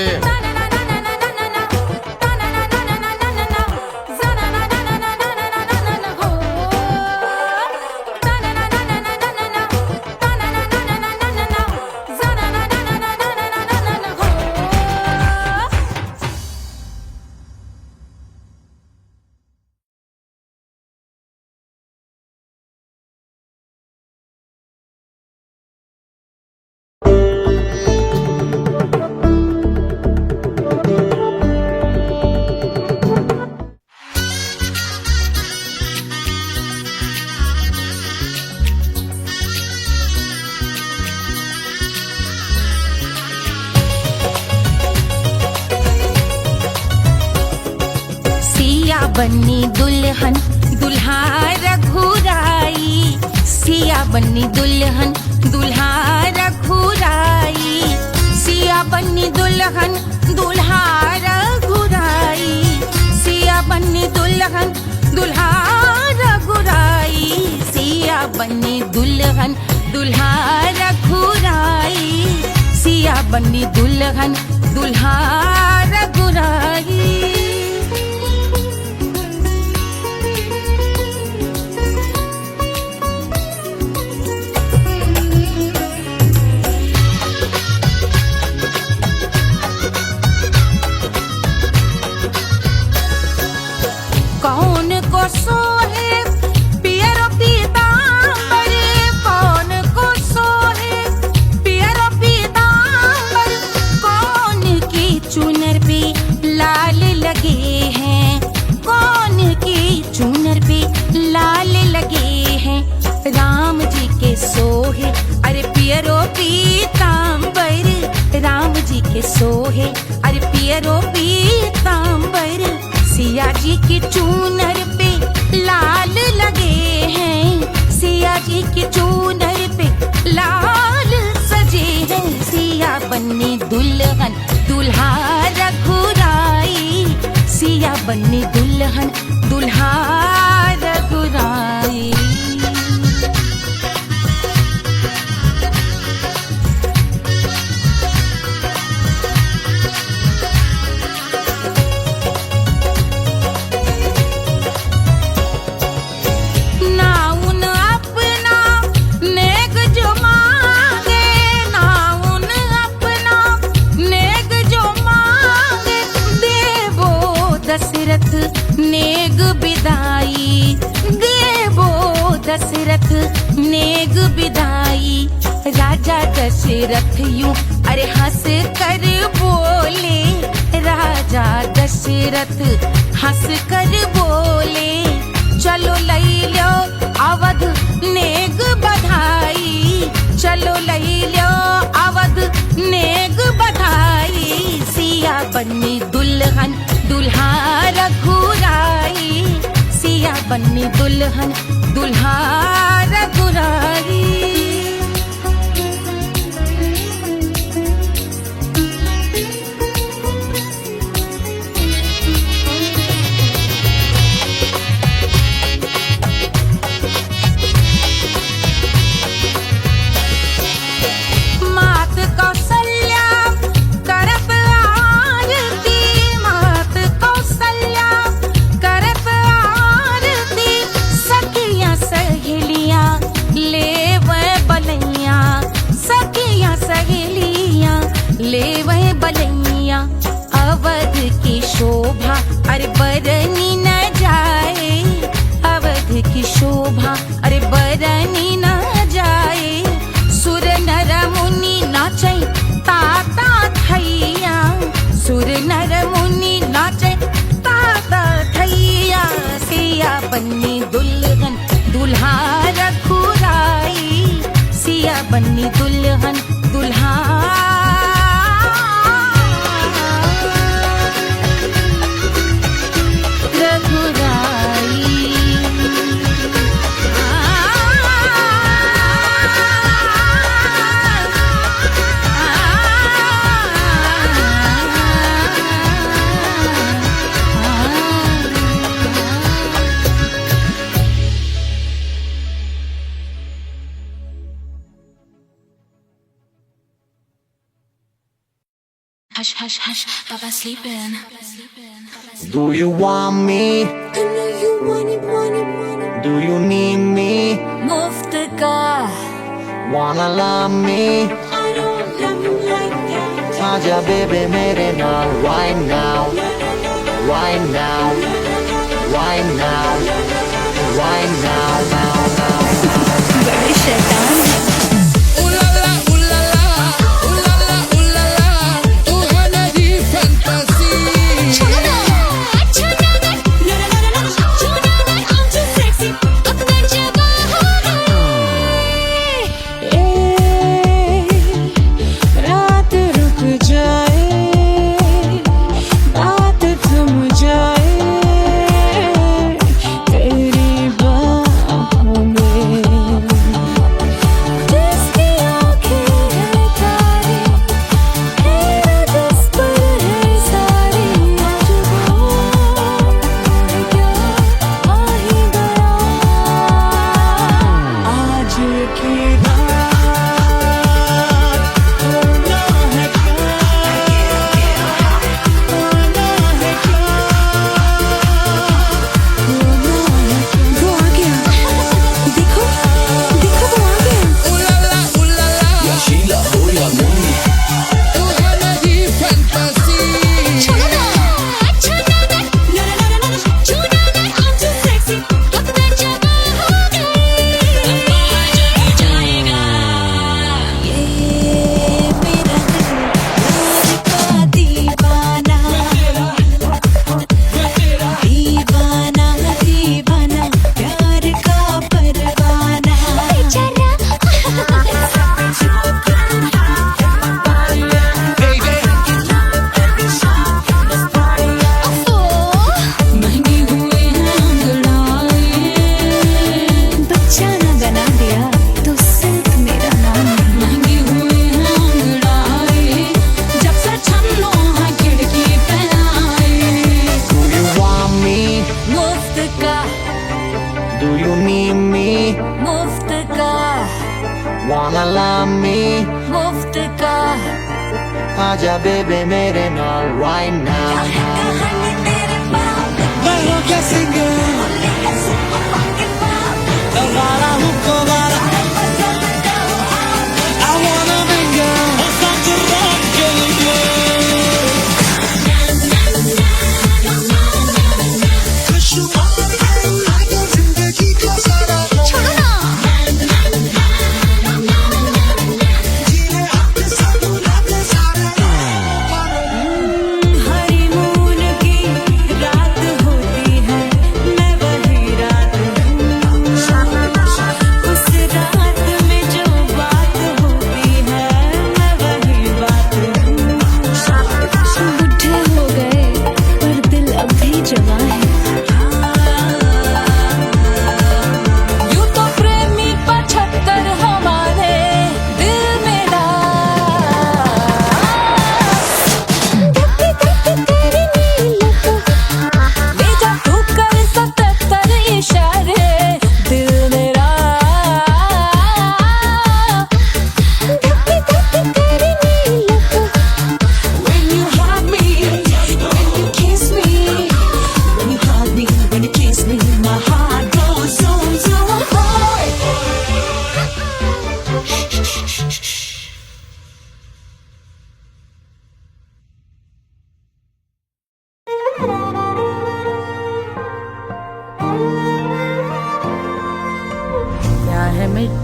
बन्नी दुल्हन दुल्हा रघुराई, सिया बन्नी दुल्हन दुल्हा रघुराई, सिया बन्नी दुल्हन दुल्हा रघुराई, सिया बन्नी दुल्हन दुल्हा रघुराई, सिया बन्नी दुल्हन दुल्हा रघुराई, सिया बन्नी दुल्हन दुल्हा रघुराई। कौन को सोहे पियरो पीतांबर, कौन को सोहे पियरो पीतांबर, कौन की चुनर पे लाल लगे हैं, कौन की चुनर पे लाल लगे हैं। राम जी के सोहे अरे पियरो पीतांबर, राम जी के सोहे अरे पियरो पीतांबर, सिया जी की चूनर पे लाल लगे हैं, सिया जी की चूनर पे लाल सजे हैं। सिया बन्नी दुल्हन दुल्हा रघुराई, सिया बन्नी दुल्हन दुल्हा रघुराई। दशरथ नेग बिदाई, देवो दशरथ नेग बिदाई, राजा दशरथ यूं अरे हंस कर बोले, राजा दशरथ हंस कर बोले, चलो लई लो अवध नेग बधाई, चलो लई लो अवध नेग बधाई, सिया बन्नी दुल्हन दुल्हा रघुराई। बन्नी दुल्हन दुल्हा रघुराई। अवध की शोभा अरे बरनी न जाए, अवध की शोभा अरे बरनी न जाए। सुर नर मुनि नाचे ताता थैया, सुर नर मुनि नाचे ताता थैया। सिया बन्नी दुल्हन दुल्हा रघुराई, सिया बन्नी दुल्हन दुल्हा Hush, hush, hush, Papa sleeping. Do you want me? I know you want it, want it, want it. Do you need me? मुफ्त का Wanna love me? I don't love you like that. आजा बेबे मेरे नाल right now, right now, right now, right now, now, now. बड़े शैतान हैं। Wanna love me? मुफ्त का आजा बेबे मेरे नाल right now. मैं हो क्या सिंगर वाला हूँ कोवाला I wanna mingle such a rock जिंदगी का सारा हनीमून की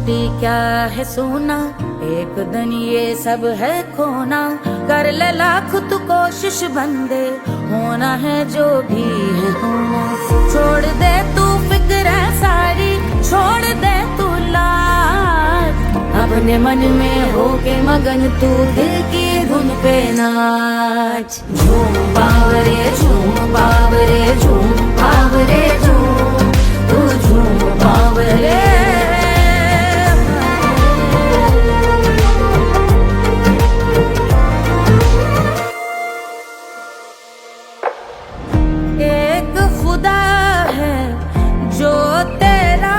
मिट्टी क्या है सोना, एक दिन ये सब है खोना। कर ले लाख तू कोशिश बंदे, होना है जो भी है होना। छोड़ दे तू फिक्र सारी, छोड़ दे तू लाज, अपने मन में होके मगन तू दिल की धुन पे नाच। झूम बावरे झूम बावरे झूम बावरे झूम, तू झूम बावरे। एक खुदा है जो तेरा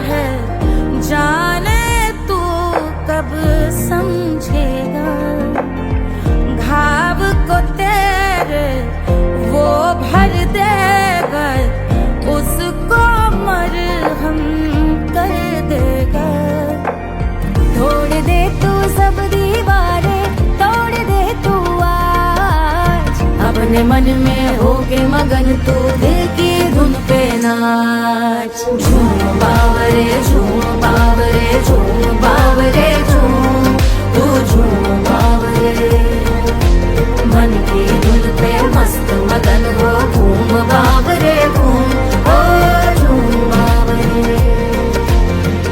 है, जाने तू कब समझेगा। घाव को तेरे वो भर देगा, उसको मरहम कर देगा। तोड़ दे तू सब दीवारें, तोड़ दे तू आज, अपने मन में होके मगन तू दिल की धुन पे नाच। झूम बावरे झूम बावरे झूम बावरे झूम, तू झूम बावरे। मन की धुन पे मस्त मगन हो, घूम बावरे घूम, ओ झूम बावरे।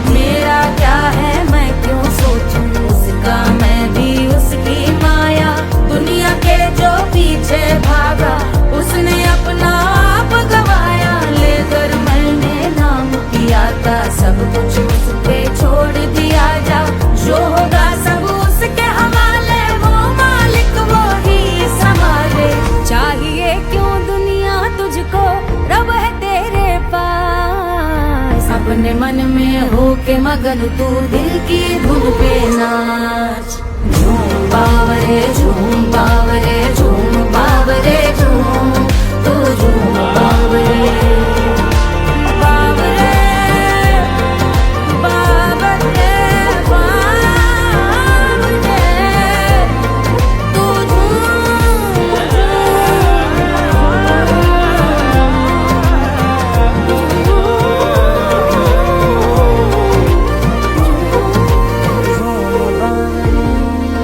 मेरा क्या है मैं क्यों सोचूं, उसका मैं भी उसकी माया। दुनिया के जो पीछे भागा, उसने अपना आप गवाया। लेकर मैंने नाम किया था, सब कुछ उस पे छोड़ दिया। जा जो होगा सब उसके हवाले, वो मालिक वो ही संभाले। चाहिए क्यों दुनिया तुझको, रब है तेरे पास। अपने मन में होके मगन तू दिल की धुन पे नाच। झूम बावरे झूम बावरे झूम बावरे झूम, तू झूम बावरे। बावरे बावरे बावरे, तू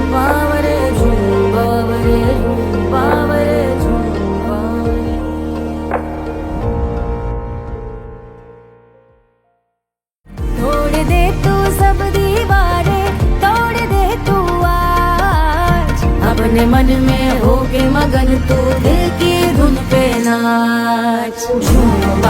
बावरे झूम बावरे झूम बावरे झूम बावरे। तोड़ दे तू सब दीवारें, तोड़ दे तू आज, अपने मन में होके मगन तू दिल की धुन पे नाच। झूम